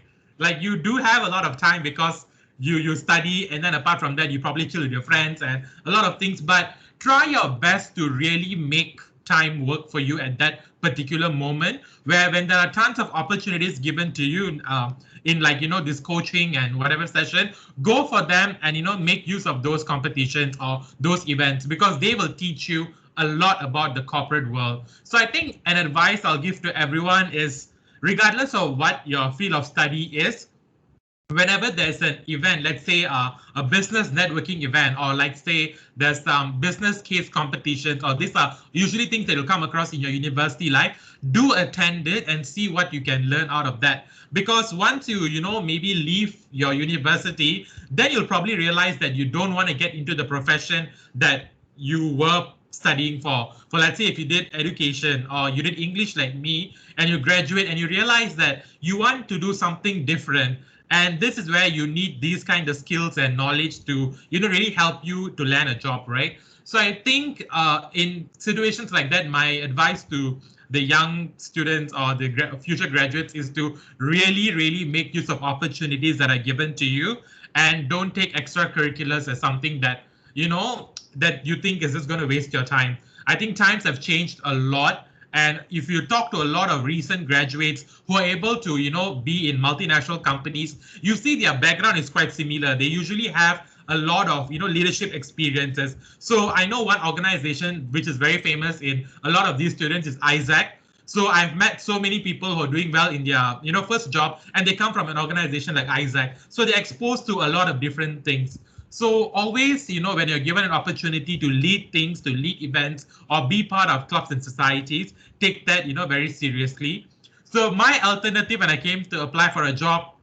you do have a lot of time because you study, and then apart from that, you probably chill with your friends and a lot of things. But try your best to really make time work for you at that particular moment, where when there are tons of opportunities given to you in this coaching and whatever session, go for them and make use of those competitions or those events, because they will teach you a lot about the corporate world. So I think an advice I'll give to everyone is, regardless of what your field of study is, whenever there's an event, let's say a business networking event, or let's say there's some business case competitions, or these are usually things that you'll come across in your university life, do attend it and see what you can learn out of that. Because once you, maybe leave your university, then you'll probably realize that you don't want to get into the profession that you were studying for. Let's say if you did education or you did English like me, and you graduate and you realize that you want to do something different. And this is where you need these kind of skills and knowledge to, really help you to land a job, right? So I think in situations like that, my advice to the young students or the future graduates is to really, really make use of opportunities that are given to you, and don't take extracurriculars as something that, that you think is just going to waste your time. I think times have changed a lot. And if you talk to a lot of recent graduates who are able to, be in multinational companies, you see their background is quite similar. They usually have a lot of, leadership experiences. So I know one organization which is very famous in a lot of these students is Isaac. So I've met so many people who are doing well in their, first job, and they come from an organization like Isaac. So they're exposed to a lot of different things. So always, when you're given an opportunity to lead things, to lead events, or be part of clubs and societies, take that, very seriously. So my alternative when I came to apply for a job,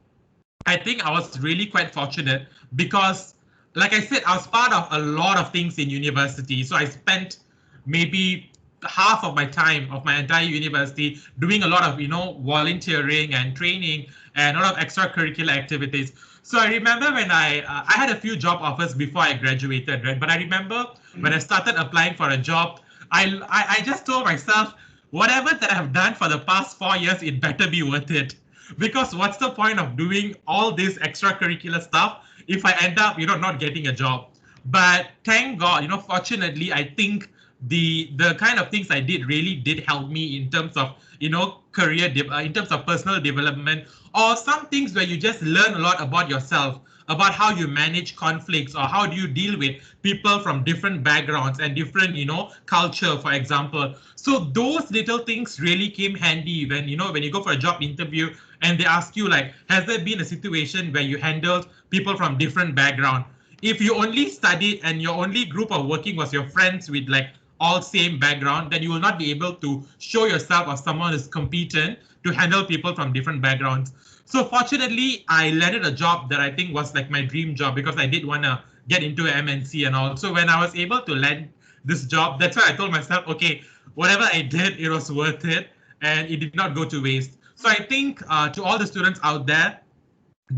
I think I was really quite fortunate because, like I said, I was part of a lot of things in university. So I spent maybe half of my time of my entire university doing a lot of, volunteering and training and a lot of extracurricular activities. So I remember when I had a few job offers before I graduated, right? But I remember when I started applying for a job, I just told myself, whatever that I've done for the past 4 years, it better be worth it. Because what's the point of doing all this extracurricular stuff if I end up, not getting a job? But thank God, fortunately, I think the kind of things I did really did help me in terms of, you know, in terms of personal development, or some things where you just learn a lot about yourself, about how you manage conflicts, or how do you deal with people from different backgrounds and different, you know, culture, for example. So those little things really came handy when, you know, when you go for a job interview and they ask you like, has there been a situation where you handled people from different background? If you only studied and your only group of working was your friends with like all same background, then you will not be able to show yourself as someone who's competent to handle people from different backgrounds. So fortunately, I landed a job that I think was like my dream job, because I did want to get into MNC and all. So when I was able to land this job, that's why I told myself, okay, whatever I did, it was worth it, and it did not go to waste. So I think to all the students out there,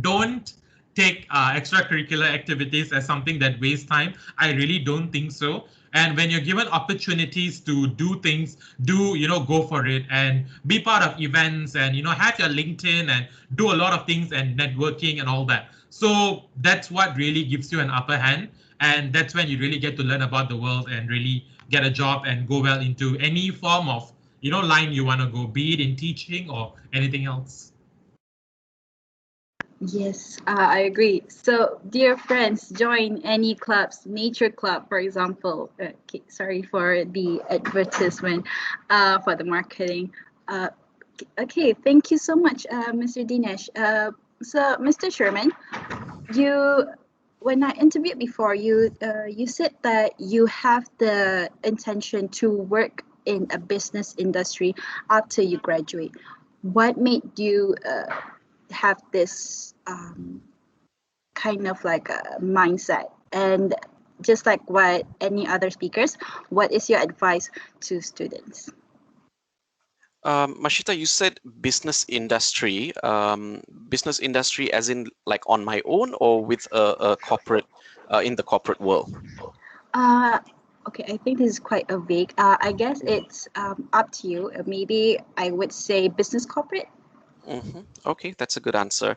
don't take extracurricular activities as something that wastes time. I really don't think so. And when you're given opportunities to do things, do, you know, go for it and be part of events, and, you know, have your LinkedIn and do a lot of things and networking and all that. So that's what really gives you an upper hand. And that's when you really get to learn about the world and really get a job and go well into any form of, you know, line you want to go, be it in teaching or anything else. Yes, I agree. So, dear friends, join any clubs, nature club, for example. Okay, sorry for the advertisement, for the marketing. Okay, thank you so much, Mr. Dinesh. So, Mr. Sherman, when I interviewed before, you said that you have the intention to work in a business industry after you graduate. What made you have this kind of like a mindset? And just like what any other speakers, what is your advice to students? Mashita, you said business industry as in like on my own or with a corporate, in the corporate world? Okay, I think this is quite a vague. I guess it's up to you. Maybe I would say business corporate. Okay, that's a good answer.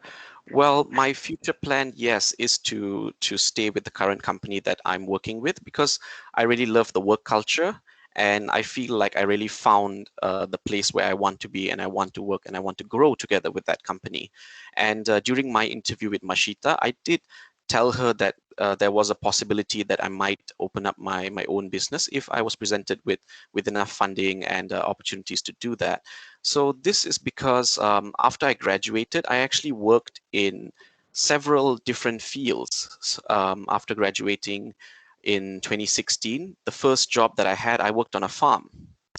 Well, my future plan, yes, is to stay with the current company that I'm working with, because I really love the work culture, and I feel like I really found the place where I want to be, and I want to work, and I want to grow together with that company. And during my interview with Mashita, I did tell her that there was a possibility that I might open up my own business if I was presented with enough funding and opportunities to do that. So this is because after I graduated, I actually worked in several different fields. After graduating in 2016, the first job that I had, I worked on a farm.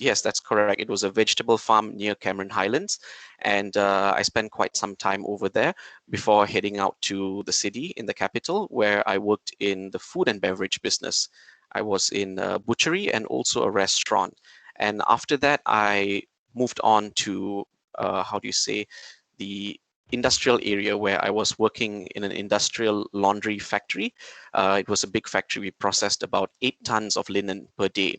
Yes, that's correct. It was a vegetable farm near Cameron Highlands, and I spent quite some time over there before heading out to the city in the capital, where I worked in the food and beverage business. I was in a butchery and also a restaurant. And after that, I moved on to how do you say, the industrial area, where I was working in an industrial laundry factory. It was a big factory. We processed about 8 tons of linen per day.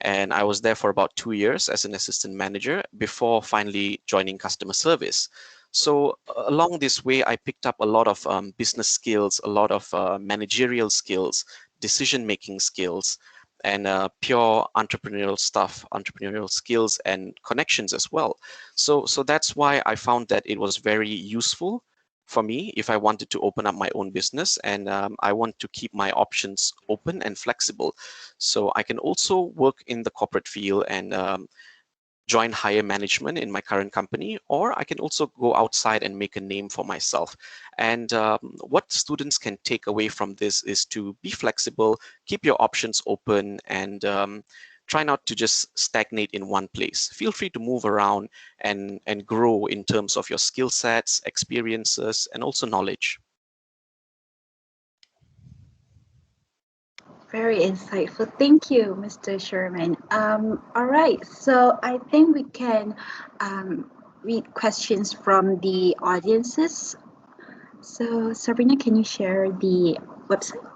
And I was there for about 2 years as an assistant manager before finally joining customer service. So along this way, I picked up a lot of business skills, a lot of managerial skills, decision-making skills, and pure entrepreneurial stuff, entrepreneurial skills and connections as well. So that's why I found that it was very useful for me if I wanted to open up my own business, and I want to keep my options open and flexible. So I can also work in the corporate field and join higher management in my current company, or I can also go outside and make a name for myself. And what students can take away from this is to be flexible, keep your options open, and try not to just stagnate in one place. Feel free to move around and grow in terms of your skill sets, experiences, and also knowledge. Very insightful. Thank you, Mr. Sherman. All right, so I think we can read questions from the audiences. So, Sabrina, can you share the website?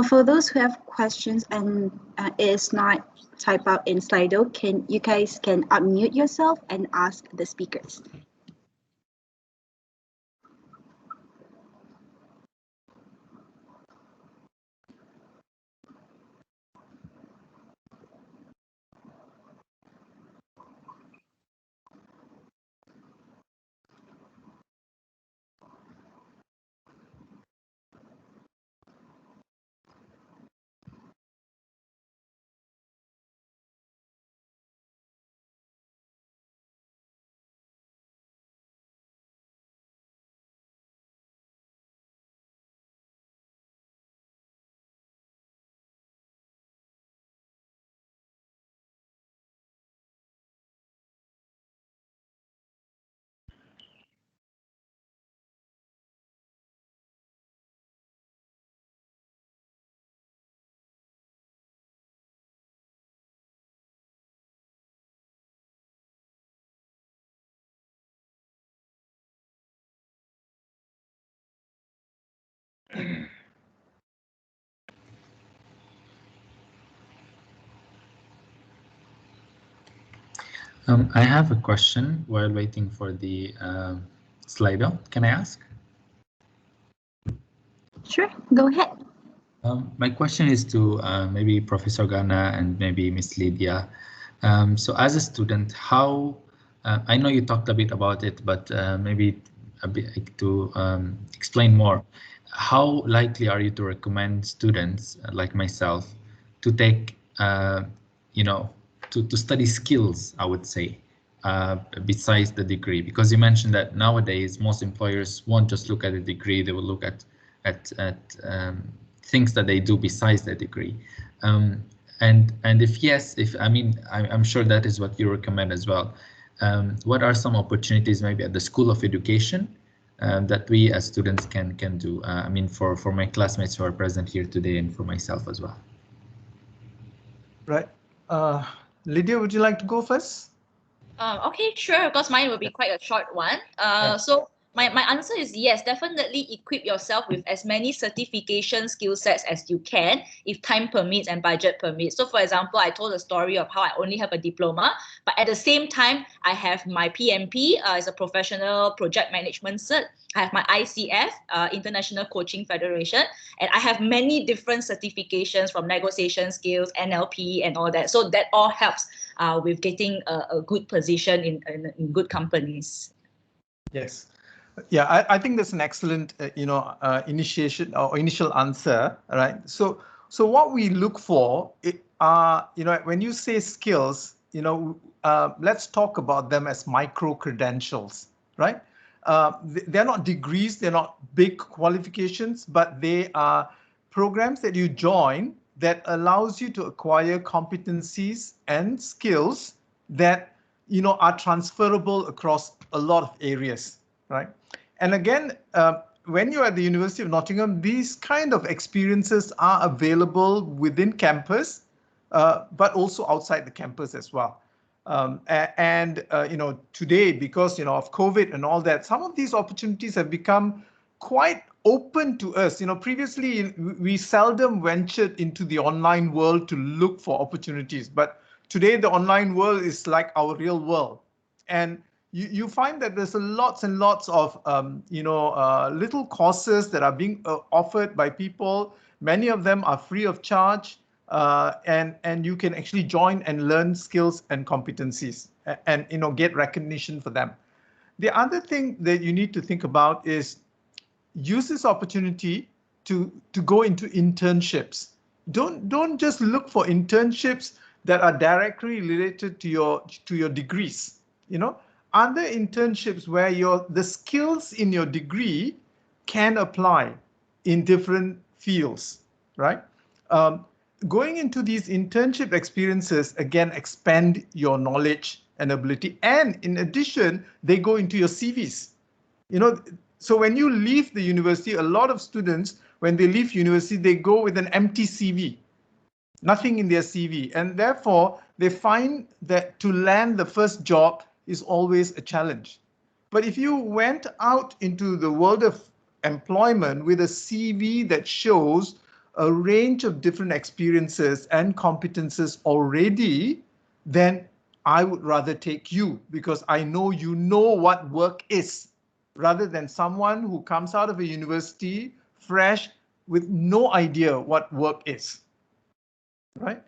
For those who have questions and it is not typed out in Slido, you guys can unmute yourself and ask the speakers. I have a question while waiting for the Slido. Can I ask? Sure, go ahead. My question is to maybe Professor Ghana and maybe Miss Lydia. So as a student, how, I know you talked a bit about it, but maybe a bit to explain more. How likely are you to recommend students like myself to take, you know, to study skills, I would say, besides the degree? Because you mentioned that nowadays most employers won't just look at a degree; they will look at things that they do besides the degree. And if yes, if I mean, I'm sure that is what you recommend as well. What are some opportunities maybe at the School of Education that we as students can do? I mean, for my classmates who are present here today and for myself as well. Right. Lydia, would you like to go first? Okay, sure, because mine will be quite a short one. So my answer is yes, definitely equip yourself with as many certification skill sets as you can, if time permits and budget permits. So for example, I told a story of how I only have a diploma, but at the same time, I have my PMP, as a professional project management cert. I have my ICF, International Coaching Federation, and I have many different certifications from negotiation skills, NLP, and all that. So that all helps with getting a good position in good companies. Yes. Yeah, I think that's an excellent, initiation or initial answer, right? So what we look for, when you say skills, let's talk about them as micro credentials, right? They're not degrees, they're not big qualifications, but they are programs that you join that allows you to acquire competencies and skills that, are transferable across a lot of areas, right? And again, when you're at the University of Nottingham, these kind of experiences are available within campus, but also outside the campus as well. Today, because, of COVID and all that, some of these opportunities have become quite open to us. Previously we seldom ventured into the online world to look for opportunities, but today the online world is like our real world. And you find that there's lots and lots of little courses that are being offered by people. Many of them are free of charge, and you can actually join and learn skills and competencies, and get recognition for them. The other thing that you need to think about is use this opportunity to go into internships. Don't just look for internships that are directly related to your degrees. Other internships where the skills in your degree can apply in different fields, right? Going into these internship experiences, again, expand your knowledge and ability. And in addition, they go into your CVs. So when you leave the university, a lot of students, when they leave university, they go with an empty CV, nothing in their CV. And therefore, they find that to land the first job is always a challenge. But if you went out into the world of employment with a CV that shows a range of different experiences and competences already, then I would rather take you, because I know you know what work is, rather than someone who comes out of a university fresh with no idea what work is, right?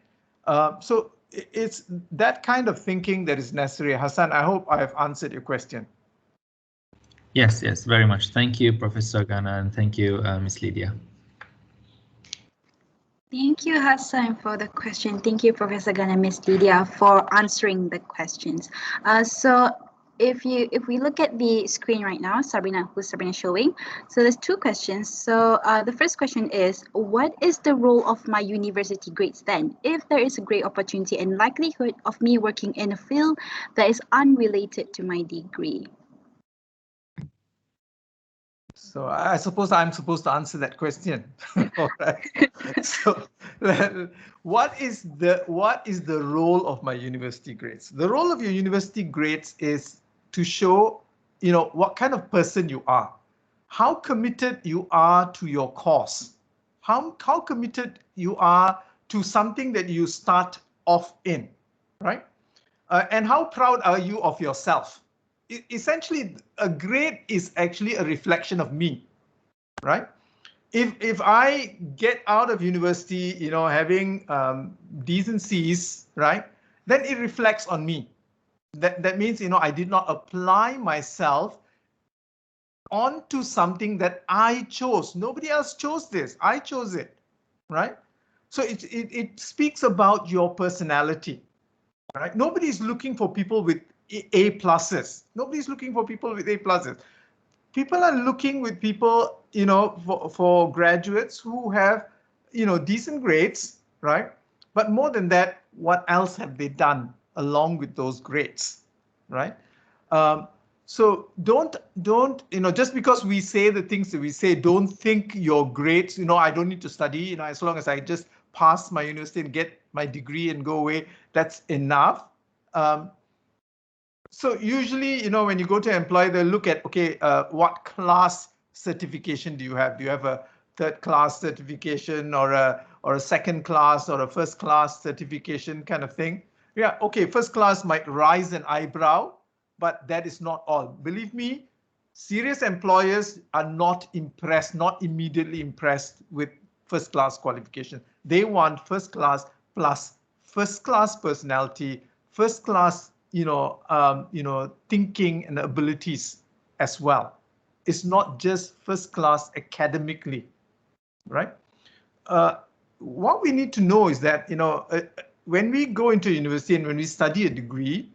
So it's that kind of thinking that is necessary. Hassan, I hope I have answered your question. Yes, very much. Thank you, Professor Ghana, and thank you, Ms. Lydia. Thank you, Hassan, for the question. Thank you, Professor Ghana and Ms. Lydia, for answering the questions. So if we look at the screen right now, who's Sabrina showing? So there's two questions. So the first question is, what is the role of my university grades then, if there is a great opportunity and likelihood of me working in a field that is unrelated to my degree? So I suppose I'm supposed to answer that question. All right. So what is the role of my university grades? The role of your university grades is to show, what kind of person you are, how committed you are to your cause, how committed you are to something that you start off in, right? And how proud are you of yourself? Essentially, a grade is actually a reflection of me, right? If I get out of university, you know, having decent C's, right, then it reflects on me. That means, you know, I did not apply myself onto something that I chose. Nobody else chose this. I chose it, right? So it speaks about your personality, right? Nobody's looking for people with A pluses. Nobody's looking for people with A pluses. People are looking with people, you know, for graduates who have, you know, decent grades, right? But more than that, what else have they done along with those grades, right? So don't, you know, just because we say the things that we say, don't think your grades, you know, I don't need to study, you know, as long as I just pass my university and get my degree and go away, that's enough. So usually, you know, when you go to employ, they'll look at, okay, what class certification do you have? Do you have a third class certification or a second class or a first class certification kind of thing? Yeah, okay, first class might rise an eyebrow, but that is not all. Believe me, serious employers are not impressed, not immediately impressed with first class qualification. They want first class plus first class personality, first class, you know, thinking and abilities as well. It's not just first class academically, right? What we need to know is that, you know, when we go into university and when we study a degree,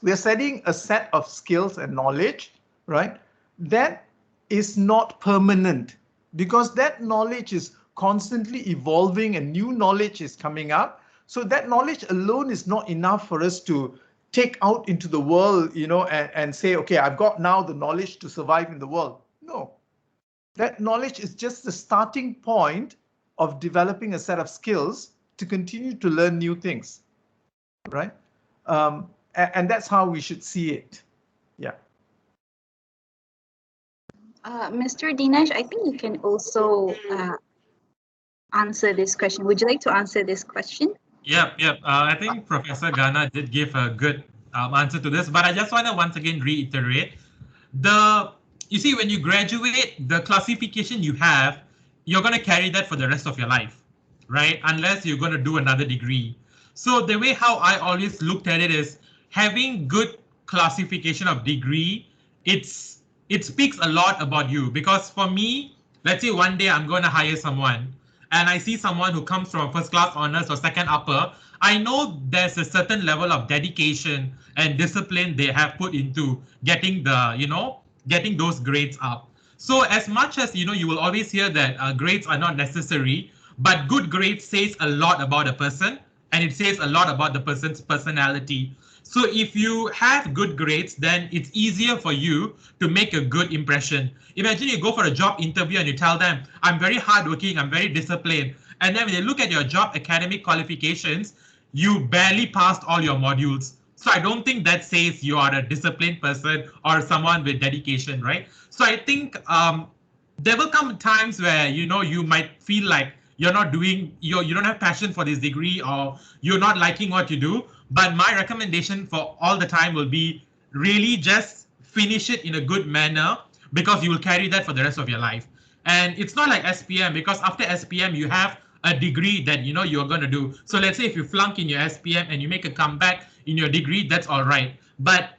we are studying a set of skills and knowledge, right? That is not permanent because that knowledge is constantly evolving and new knowledge is coming up. So that knowledge alone is not enough for us to take out into the world, you know, and say, okay, I've got now the knowledge to survive in the world. No, that knowledge is just the starting point of developing a set of skills to continue to learn new things, right? And that's how we should see it. Yeah. Mr. Dinesh, I think you can also answer this question. Would you like to answer this question? Yep. I think Professor Ghana did give a good answer to this, but I just want to once again reiterate you see, when you graduate, the classification you have, you're going to carry that for the rest of your life, right? Unless you're going to do another degree. So the way how I always looked at it is having good classification of degree, it speaks a lot about you. Because for me, let's say one day I'm going to hire someone and I see someone who comes from first class honors or second upper, I know there's a certain level of dedication and discipline they have put into getting getting those grades up. So as much as, you know, you will always hear that grades are not necessary, but good grades says a lot about a person and it says a lot about the person's personality. So if you have good grades, then it's easier for you to make a good impression. Imagine you go for a job interview and you tell them, I'm very hardworking, I'm very disciplined. And then when they look at your job academic qualifications, you barely passed all your modules. So I don't think that says you are a disciplined person or someone with dedication, right? So I think there will come times where, you know, you might feel like you're not doing, you don't have passion for this degree or you're not liking what you do. But my recommendation for all the time will be really just finish it in a good manner because you will carry that for the rest of your life. And it's not like SPM because after SPM, you have a degree that, you know, you're going to do. So let's say if you flunk in your SPM and you make a comeback in your degree, that's all right. But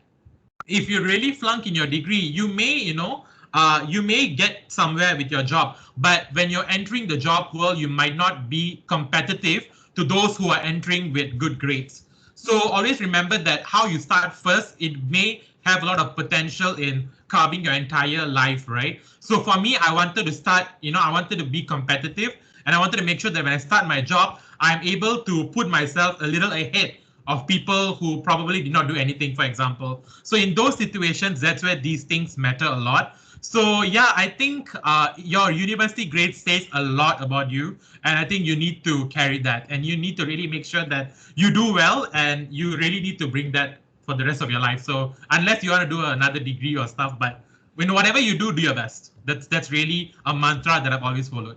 if you really flunk in your degree, you may, you may get somewhere with your job. But when you're entering the job world, you might not be competitive to those who are entering with good grades. So always remember that how you start first, it may have a lot of potential in carving your entire life, right? So for me, I wanted to start, I wanted to be competitive and I wanted to make sure that when I start my job, I'm able to put myself a little ahead of people who probably did not do anything, for example. So in those situations, that's where these things matter a lot. So yeah, I think your university grade says a lot about you. And I think you need to carry that and you need to really make sure that you do well and you really need to bring that for the rest of your life. So unless you want to do another degree or stuff, but in whatever you do, do your best. That's really a mantra that I've always followed.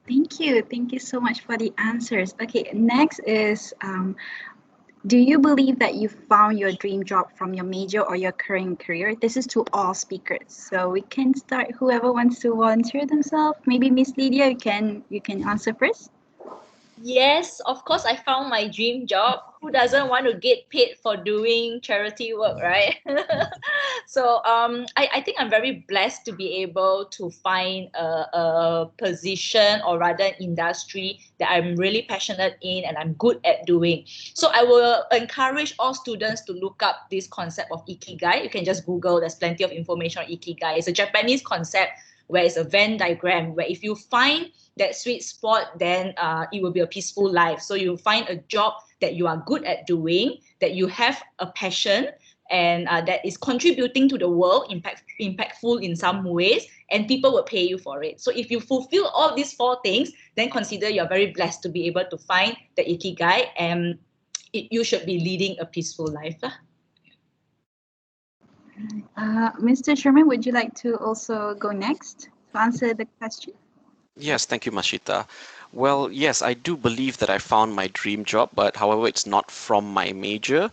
Thank you. Thank you so much for the answers. Okay, next is, do you believe that you found your dream job from your major or your current career? This is to all speakers. So we can start, whoever wants to volunteer themselves. Maybe Miss Lydia, you can answer first. Yes, of course, I found my dream job. Who doesn't want to get paid for doing charity work, right? So I think I'm very blessed to be able to find a position, or rather an industry that I'm really passionate in and I'm good at doing. So I will encourage all students to look up this concept of Ikigai. You can just Google, there's plenty of information on Ikigai. It's a Japanese concept where it's a Venn diagram, where if you find that sweet spot, then it will be a peaceful life. So you find a job that you are good at doing, that you have a passion, and that is contributing to the world, impactful in some ways, and people will pay you for it. So if you fulfill all these 4 things, then consider you're very blessed to be able to find the Ikigai, and you should be leading a peaceful life. Mr. Sherman, would you like to also go next to answer the question? Yes, thank you, Mashita. Well, yes, I do believe that I found my dream job, but however, it's not from my major.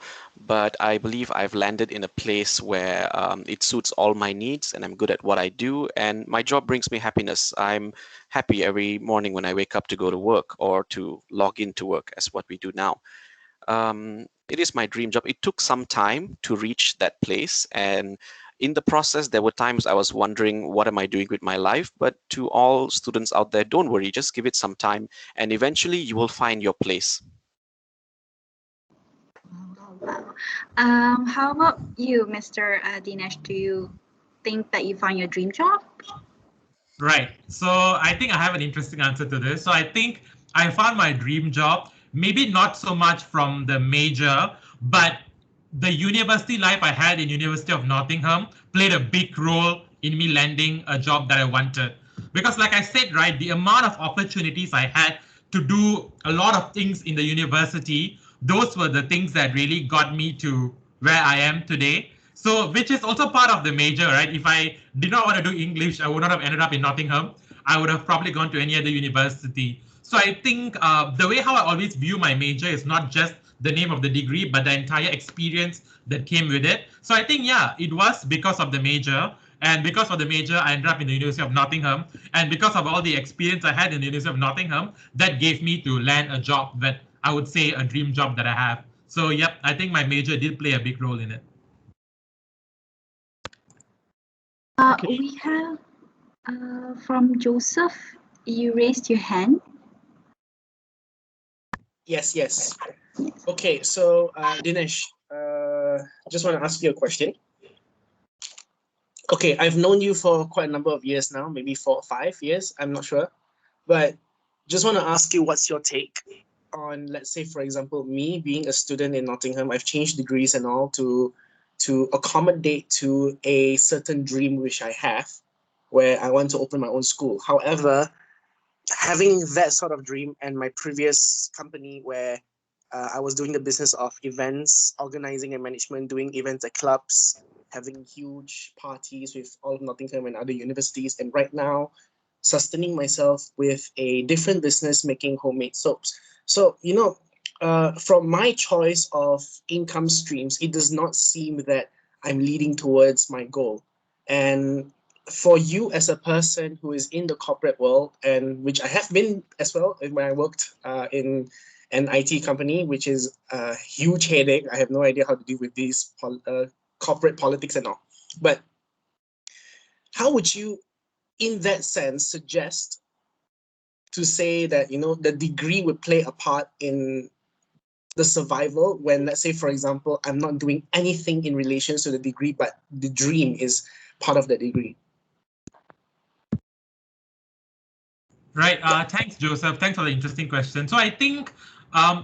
But I believe I've landed in a place where it suits all my needs and I'm good at what I do. And my job brings me happiness. I'm happy every morning when I wake up to go to work or to log into work, as what we do now. It is my dream job. It took some time to reach that place. And in the process, there were times I was wondering, what am I doing with my life? But to all students out there, don't worry, just give it some time and eventually you will find your place. How about you, Mr. Dinesh? Do you think that you found your dream job? Right. So I think I have an interesting answer to this. So I think I found my dream job, maybe not so much from the major, but the university life I had in University of Nottingham played a big role in me landing a job that I wanted. Because like I said, right, the amount of opportunities I had to do a lot of things in the university, those were the things that really got me to where I am today. So, which is also part of the major, right? If I did not want to do English, I would not have ended up in Nottingham. I would have probably gone to any other university. So I think the way how I always view my major is not just the name of the degree, but the entire experience that came with it. So I think, yeah, it was because of the major. And because of the major, I ended up in the University of Nottingham. And because of all the experience I had in the University of Nottingham, that gave me to land a job that I would say a dream job that I have. So, yep, I think my major did play a big role in it. Okay. We have from Joseph, you raised your hand. Yes. Okay, so Dinesh, just want to ask you a question. Okay, I've known you for quite a number of years now, maybe 4 or 5 years, I'm not sure. But just want to ask you, what's your take on, let's say, for example, me being a student in Nottingham, I've changed degrees and all to accommodate to a certain dream which I have, where I want to open my own school. However, having that sort of dream and my previous company where I was doing the business of events, organizing and management, doing events at clubs, having huge parties with all of Nottingham and other universities, and right now sustaining myself with a different business making homemade soaps. So, you know, from my choice of income streams, it does not seem that I'm leading towards my goal. And for you as a person who is in the corporate world, and which I have been as well when I worked in an IT company, which is a huge headache. I have no idea how to deal with these corporate politics and all. But how would you, in that sense, suggest to say that, you know, the degree would play a part in the survival when, let's say, for example, I'm not doing anything in relation to the degree, but the dream is part of the degree? Right. Thanks, Joseph. Thanks for the interesting question. So I think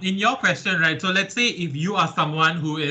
in your question, right, so let's say if you are someone who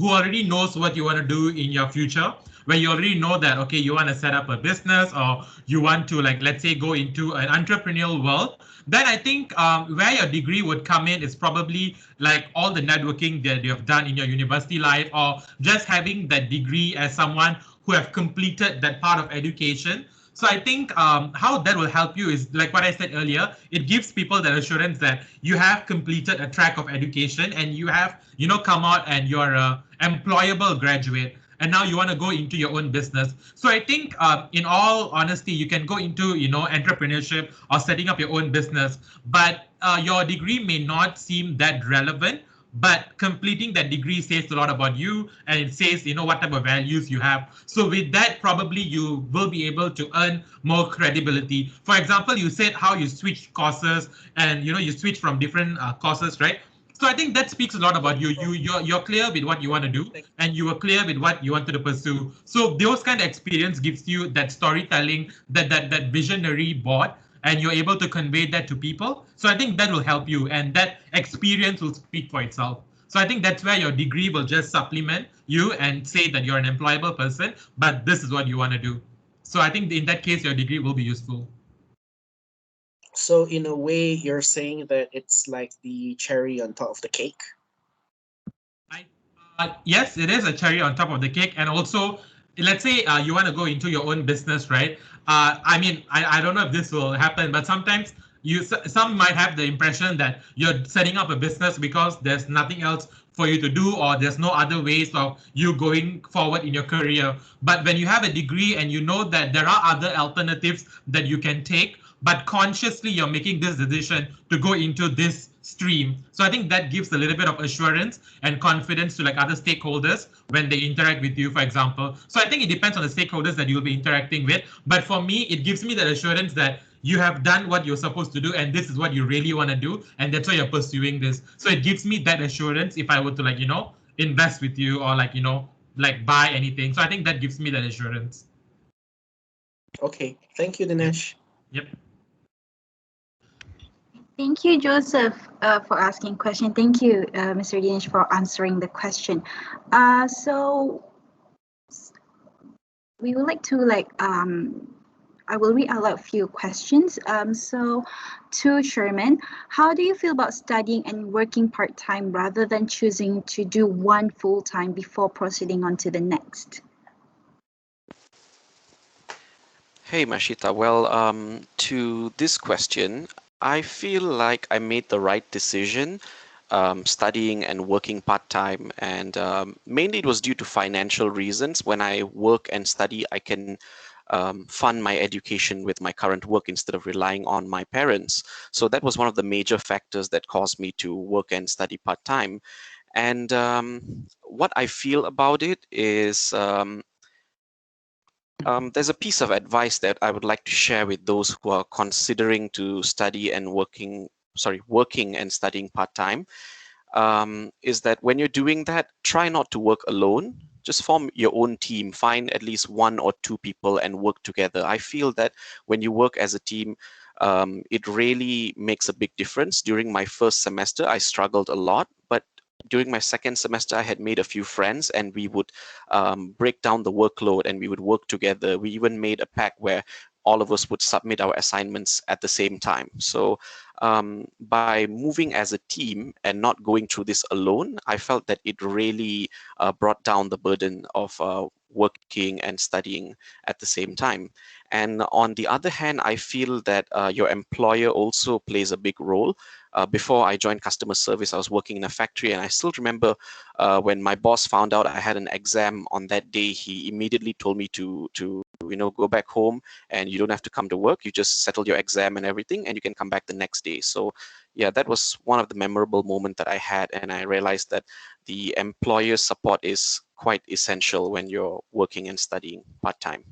already knows what you want to do in your future, where you already know that, okay, you want to set up a business or you want to, like, let's say, go into an entrepreneurial world, then I think where your degree would come in is probably like all the networking that you have done in your university life, or just having that degree as someone who have completed that part of education. So I think how that will help you is like what I said earlier. It gives people that assurance that you have completed a track of education and you have, come out and you're a employable graduate. And now you want to go into your own business. So I think, in all honesty, you can go into, entrepreneurship or setting up your own business, but your degree may not seem that relevant. But completing that degree says a lot about you, and it says, what type of values you have. So with that, probably you will be able to earn more credibility. For example, you said how you switched courses and, you switch from different courses, right? So I think that speaks a lot about you. You're clear with what you want to do, and you are clear with what you wanted to pursue. So those kind of experience gives you that storytelling, that visionary board, and you're able to convey that to people. So I think that will help you, and that experience will speak for itself. So I think that's where your degree will just supplement you and say that you're an employable person, but this is what you want to do. So I think in that case, your degree will be useful. So in a way, you're saying that it's like the cherry on top of the cake? Yes, it is a cherry on top of the cake. And also, let's say you want to go into your own business, right? I mean, I don't know if this will happen, but sometimes some might have the impression that you're setting up a business because there's nothing else for you to do, or there's no other ways of you going forward in your career. But when you have a degree and you know that there are other alternatives that you can take, but consciously you're making this decision to go into this stream. So I think that gives a little bit of assurance and confidence to like other stakeholders when they interact with you, for example. So I think it depends on the stakeholders that you'll be interacting with. But for me, it gives me that assurance that you have done what you're supposed to do, and this is what you really want to do, and that's why you're pursuing this. So it gives me that assurance if I were to like, invest with you or like, like buy anything. So I think that gives me that assurance. Okay, thank you, Dinesh. Yep. Thank you, Joseph, for asking question. Thank you, Mr. Dinesh, for answering the question. So we would like to I will read out a few questions. So to Sherman, how do you feel about studying and working part-time rather than choosing to do one full-time before proceeding on to the next? Hey, Mashita. Well, to this question, I feel like I made the right decision studying and working part-time, and mainly it was due to financial reasons. When I work and study, I can fund my education with my current work instead of relying on my parents. So that was one of the major factors that caused me to work and study part-time. And what I feel about it is there's a piece of advice that I would like to share with those who are considering to study and working and studying part-time, is that when you're doing that, try not to work alone. Just form your own team, find at least one or two people and work together. I feel that when you work as a team, it really makes a big difference. During my first semester, I struggled a lot, but during my second semester, I had made a few friends, and we would break down the workload and we would work together. We even made a pact where all of us would submit our assignments at the same time. So by moving as a team and not going through this alone, I felt that it really brought down the burden of working and studying at the same time. And on the other hand, I feel that your employer also plays a big role. Before I joined customer service, I was working in a factory, and I still remember when my boss found out I had an exam on that day, he immediately told me to go back home, and you don't have to come to work. You just settle your exam and everything, and you can come back the next day. So yeah, that was one of the memorable moments that I had, and I realized that the employer's support is quite essential when you're working and studying part-time.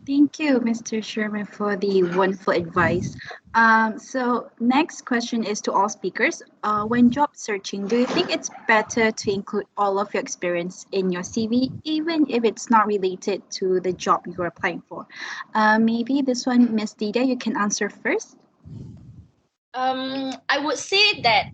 Thank you, Mr. Sherman, for the wonderful advice. So next question is to all speakers. When job searching, do you think it's better to include all of your experience in your CV, even if it's not related to the job you're applying for? Maybe this one, Ms. Dida, you can answer first. I would say that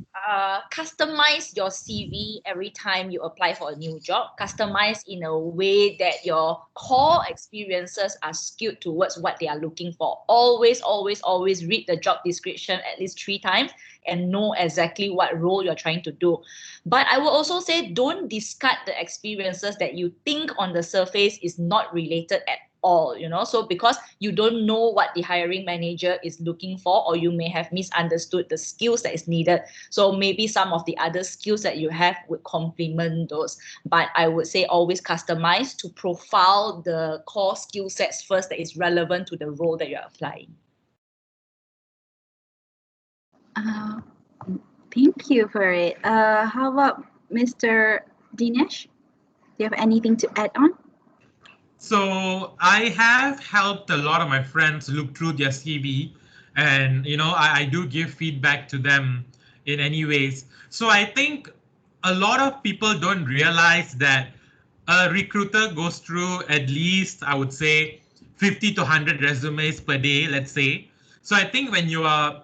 customize your CV every time you apply for a new job. Customize in a way that your core experiences are skewed towards what they are looking for. Always, always, always read the job description at least 3 times and know exactly what role you're trying to do. But I will also say don't discard the experiences that you think on the surface is not related at all, so because you don't know what the hiring manager is looking for, or you may have misunderstood the skills that is needed, so maybe some of the other skills that you have would complement those. But I would say always customize to profile the core skill sets first that is relevant to the role that you're applying. Thank you for it. How about Mr. Dinesh? Do you have anything to add on? So I have helped a lot of my friends look through their CV, and I do give feedback to them in any ways. So I think a lot of people don't realize that a recruiter goes through at least, I would say, 50 to 100 resumes per day, let's say. So I think when you are,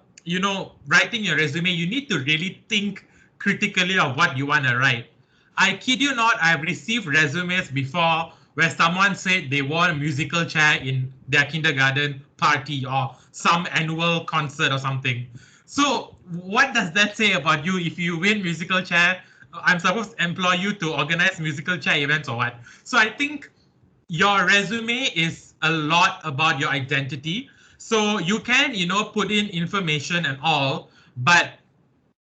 writing your resume, you need to really think critically of what you want to write. I kid you not, I've received resumes before where someone said they won a musical chair in their kindergarten party or some annual concert or something. So what does that say about you? If you win musical chair, I'm supposed to employ you to organize musical chair events or what? So I think your resume is a lot about your identity. So you can, put in information and all, but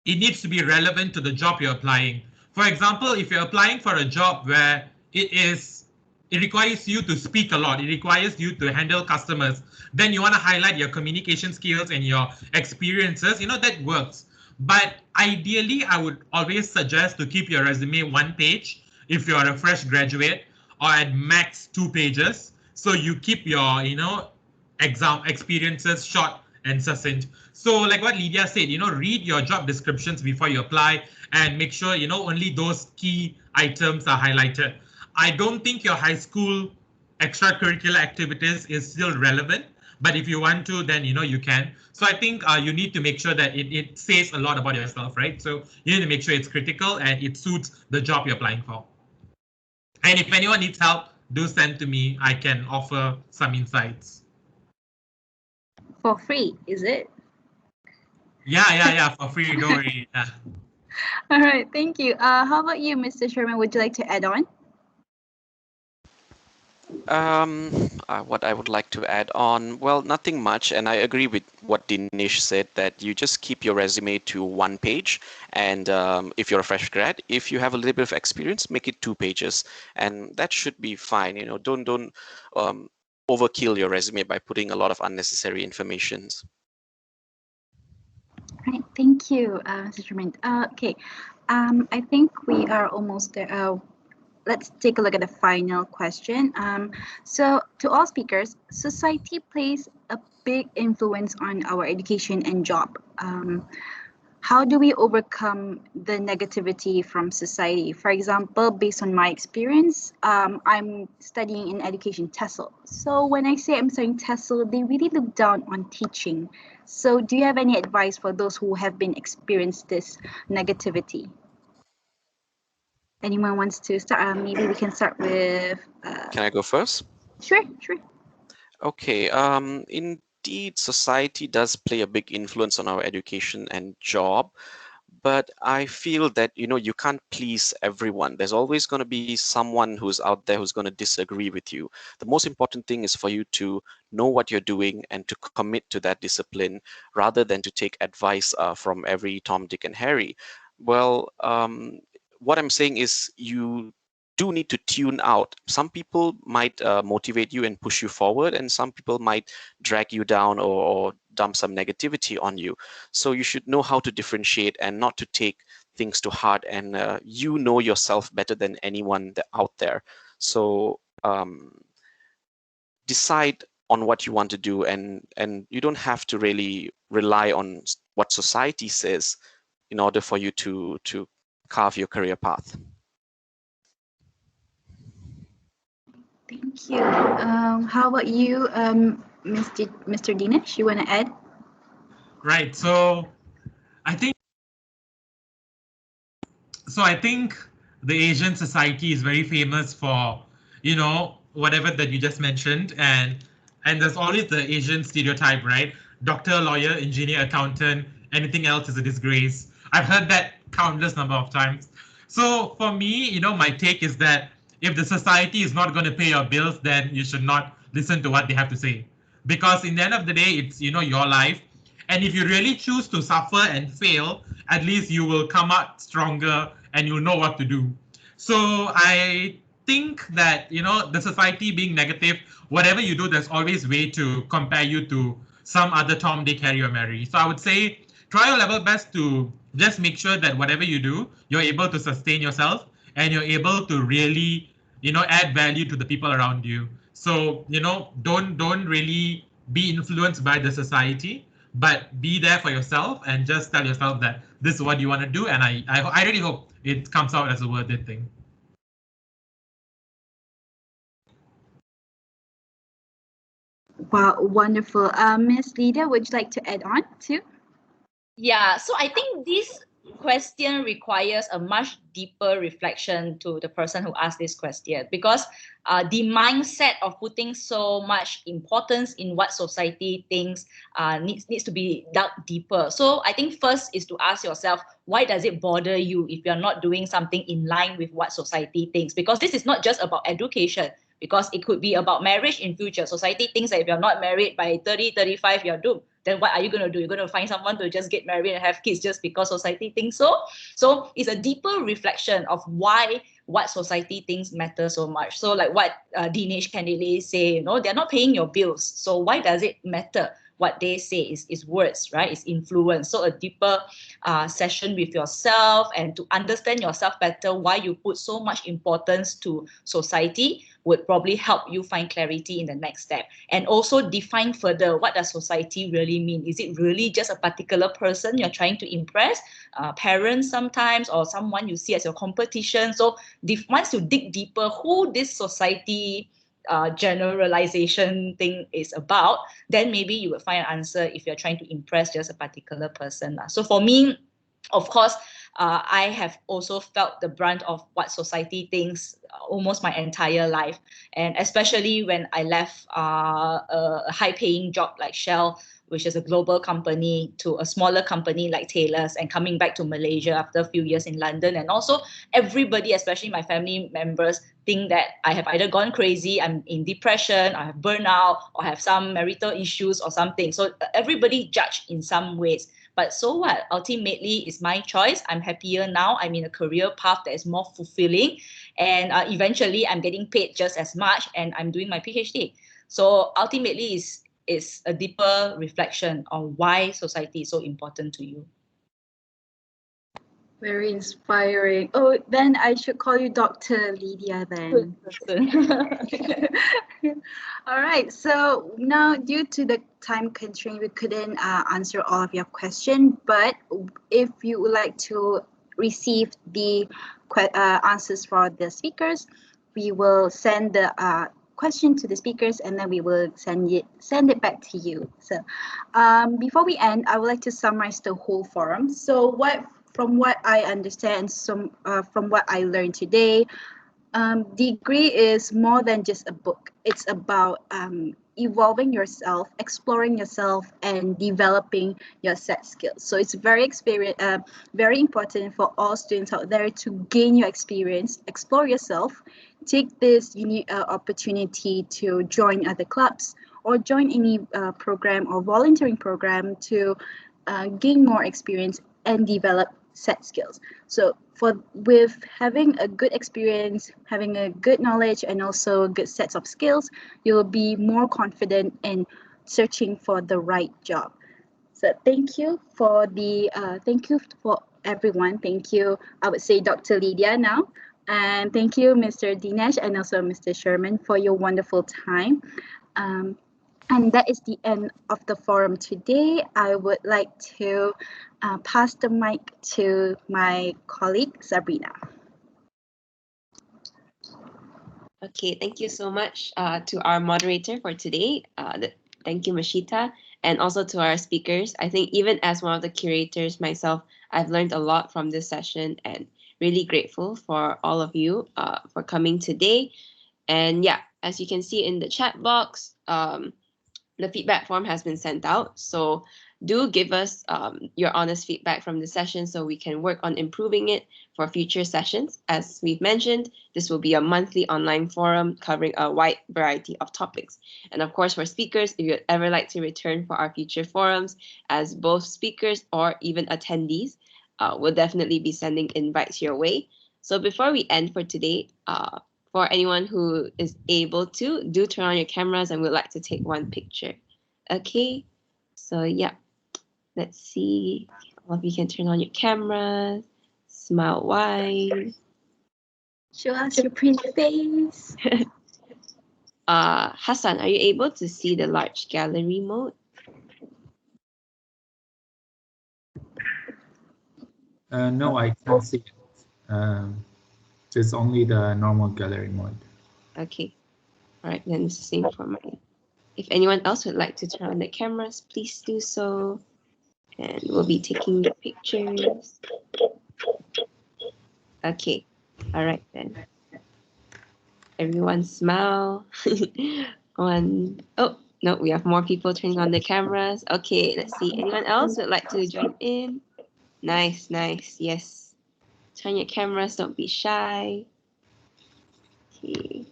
it needs to be relevant to the job you're applying. For example, if you're applying for a job where it requires you to speak a lot, it requires you to handle customers, then you want to highlight your communication skills and your experiences, that works. But ideally, I would always suggest to keep your resume 1 page if you're a fresh graduate, or at max 2 pages. So you keep your, exam experiences short and succinct. So like what Lydia said, read your job descriptions before you apply and make sure, only those key items are highlighted. I don't think your high school extracurricular activities is still relevant, but if you want to, then, you can. So I think you need to make sure that it says a lot about yourself, right? So you need to make sure it's critical and it suits the job you're applying for. And if anyone needs help, do send to me. I can offer some insights. For free, is it? Yeah, for free, don't worry. Yeah. All right, thank you. How about you, Mr. Sherman? Would you like to add on? What I would like to add on, well, nothing much, and I agree with what Dinesh said, that you just keep your resume to 1 page, and if you're a fresh grad, if you have a little bit of experience, make it 2 pages, and that should be fine. Don't overkill your resume by putting a lot of unnecessary information. Right, thank you, Mr. Sherman. Okay, I think we are almost there. Let's take a look at the final question. So to all speakers, society plays a big influence on our education and job. How do we overcome the negativity from society? For example, based on my experience, I'm studying in education TESOL. So when I say I'm studying TESOL, they really look down on teaching. So do you have any advice for those who have been experienced this negativity? Anyone wants to start? Maybe we can start with. Can I go first? Sure. Okay. Indeed, society does play a big influence on our education and job, but I feel that you can't please everyone. There's always going to be someone who's out there who's going to disagree with you. The most important thing is for you to know what you're doing and to commit to that discipline, rather than to take advice from every Tom, Dick, and Harry. Well, what I'm saying is you do need to tune out. Some people might motivate you and push you forward, and some people might drag you down or dump some negativity on you. So you should know how to differentiate and not to take things to heart, and you know yourself better than anyone out there. So decide on what you want to do, and you don't have to really rely on what society says in order for you to carve your career path. Thank you. How about you, Mr. Dinesh? You want to add? Right. So I think so. I think the Asian society is very famous for, you know, whatever that you just mentioned, and there's always the Asian stereotype, right? Doctor, lawyer, engineer, accountant, anything else is a disgrace. I've heard that countless number of times. So for me, you know, my take is that if the society is not going to pay your bills, then you should not listen to what they have to say, because in the end of the day, it's, you know, your life. And if you really choose to suffer and fail, at least you will come out stronger and you'll know what to do. So I think that, you know, the society being negative, whatever you do, there's always way to compare you to some other Tom, Dick, Harry, or Mary. So I would say try your level best to just make sure that whatever you do, you're able to sustain yourself and you're able to really, you know, add value to the people around you. So, you know, don't really be influenced by the society, but be there for yourself and just tell yourself that this is what you want to do. And I really hope it comes out as a worth it thing. Wow, wonderful. Miss Lydia, would you like to add on too? Yeah, so I think this question requires a much deeper reflection to the person who asked this question, because the mindset of putting so much importance in what society thinks needs to be dug deeper. So I think first is to ask yourself, why does it bother you if you're not doing something in line with what society thinks? Because this is not just about education, because it could be about marriage in future. Society thinks that if you're not married by 30, 35, you're doomed. Then what are you going to do? You're going to find someone to just get married and have kids just because society thinks so? So it's a deeper reflection of why what society thinks matters so much. So like what Dinesh Kandile say, you know, they're not paying your bills. So why does it matter? What they say is words, right? It's influence. So a deeper session with yourself and to understand yourself better, why you put so much importance to society, would probably help you find clarity in the next step. And also define further, what does society really mean? Is it really just a particular person you're trying to impress? Parents sometimes, or someone you see as your competition. So once you dig deeper, who this society generalization thing is about, then maybe you will find an answer if you're trying to impress just a particular person. So for me, of course, I have also felt the brunt of what society thinks almost my entire life. And especially when I left a high-paying job like Shell, which is a global company, to a smaller company like Taylor's, and coming back to Malaysia after a few years in London. And also everybody, especially my family members, think that I have either gone crazy, I'm in depression, I have burnout, or have some marital issues or something. So everybody judged in some ways. But so what? Ultimately, it's my choice. I'm happier now. I'm in a career path that is more fulfilling. And eventually, I'm getting paid just as much, and I'm doing my PhD. So ultimately, it's a deeper reflection on why society is so important to you. Very inspiring. Oh, then I should call you Dr. Lydia then. All right. So now, due to the time constraint, we couldn't answer all of your questions. But if you would like to receive the answers for the speakers, we will send the question to the speakers, and then we will send it back to you. So before we end, I would like to summarize the whole forum. So from what I understand, from what I learned today, degree is more than just a book. It's about evolving yourself, exploring yourself, and developing your set skills. So it's very important for all students out there to gain your experience, explore yourself, take this unique opportunity to join other clubs or join any program or volunteering program to gain more experience and develop set skills. So with having a good experience, having a good knowledge, and also good sets of skills, you'll be more confident in searching for the right job. So thank you for everyone. Thank you, I would say, Dr. Lydia now. And thank you, Mr. Dinesh, and also Mr. Sherman, for your wonderful time. And that is the end of the forum today. I would like to pass the mic to my colleague, Sabrina. Okay, thank you so much to our moderator for today. Thank you, Mashita. and also to our speakers. I think even as one of the curators myself, I've learned a lot from this session and really grateful for all of you for coming today. And yeah, as you can see in the chat box, the feedback form has been sent out. So do give us your honest feedback from the session so we can work on improving it for future sessions. As we've mentioned, this will be a monthly online forum covering a wide variety of topics. And of course, for speakers, if you'd ever like to return for our future forums as both speakers or even attendees, we'll definitely be sending invites your way. So before we end for today, for anyone who is able to, do turn on your cameras and we'd like to take one picture. Okay, so yeah, let's see. All of you can turn on your cameras, smile wide. Show us your pretty face. Hassan, are you able to see the large gallery mode? No, I can't see it. There's only the normal gallery mode. Okay, all right, then it's the same for mine. If anyone else would like to turn on the cameras, please do so. And we'll be taking the pictures. Okay, all right then. Everyone smile. One. Oh, no, we have more people turning on the cameras. Okay, let's see. Anyone else would like to join in? Nice, nice. Yes. Turn your cameras, don't be shy. Okay.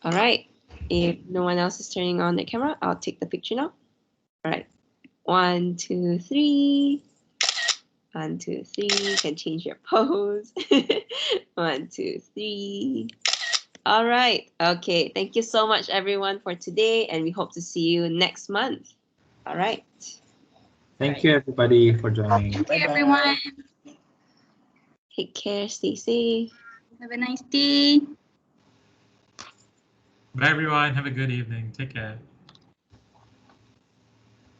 All right. If no one else is turning on the camera, I'll take the picture now. All right. 1, 2, 3. 1, 2, 3. You can change your pose. 1, 2, 3. All right. Okay. Thank you so much, everyone, for today, and we hope to see you next month. All right. Thank you, everybody, for joining. Thank you, everyone. Take care. Stay safe. Have a nice day. Bye, everyone. Have a good evening. Take care.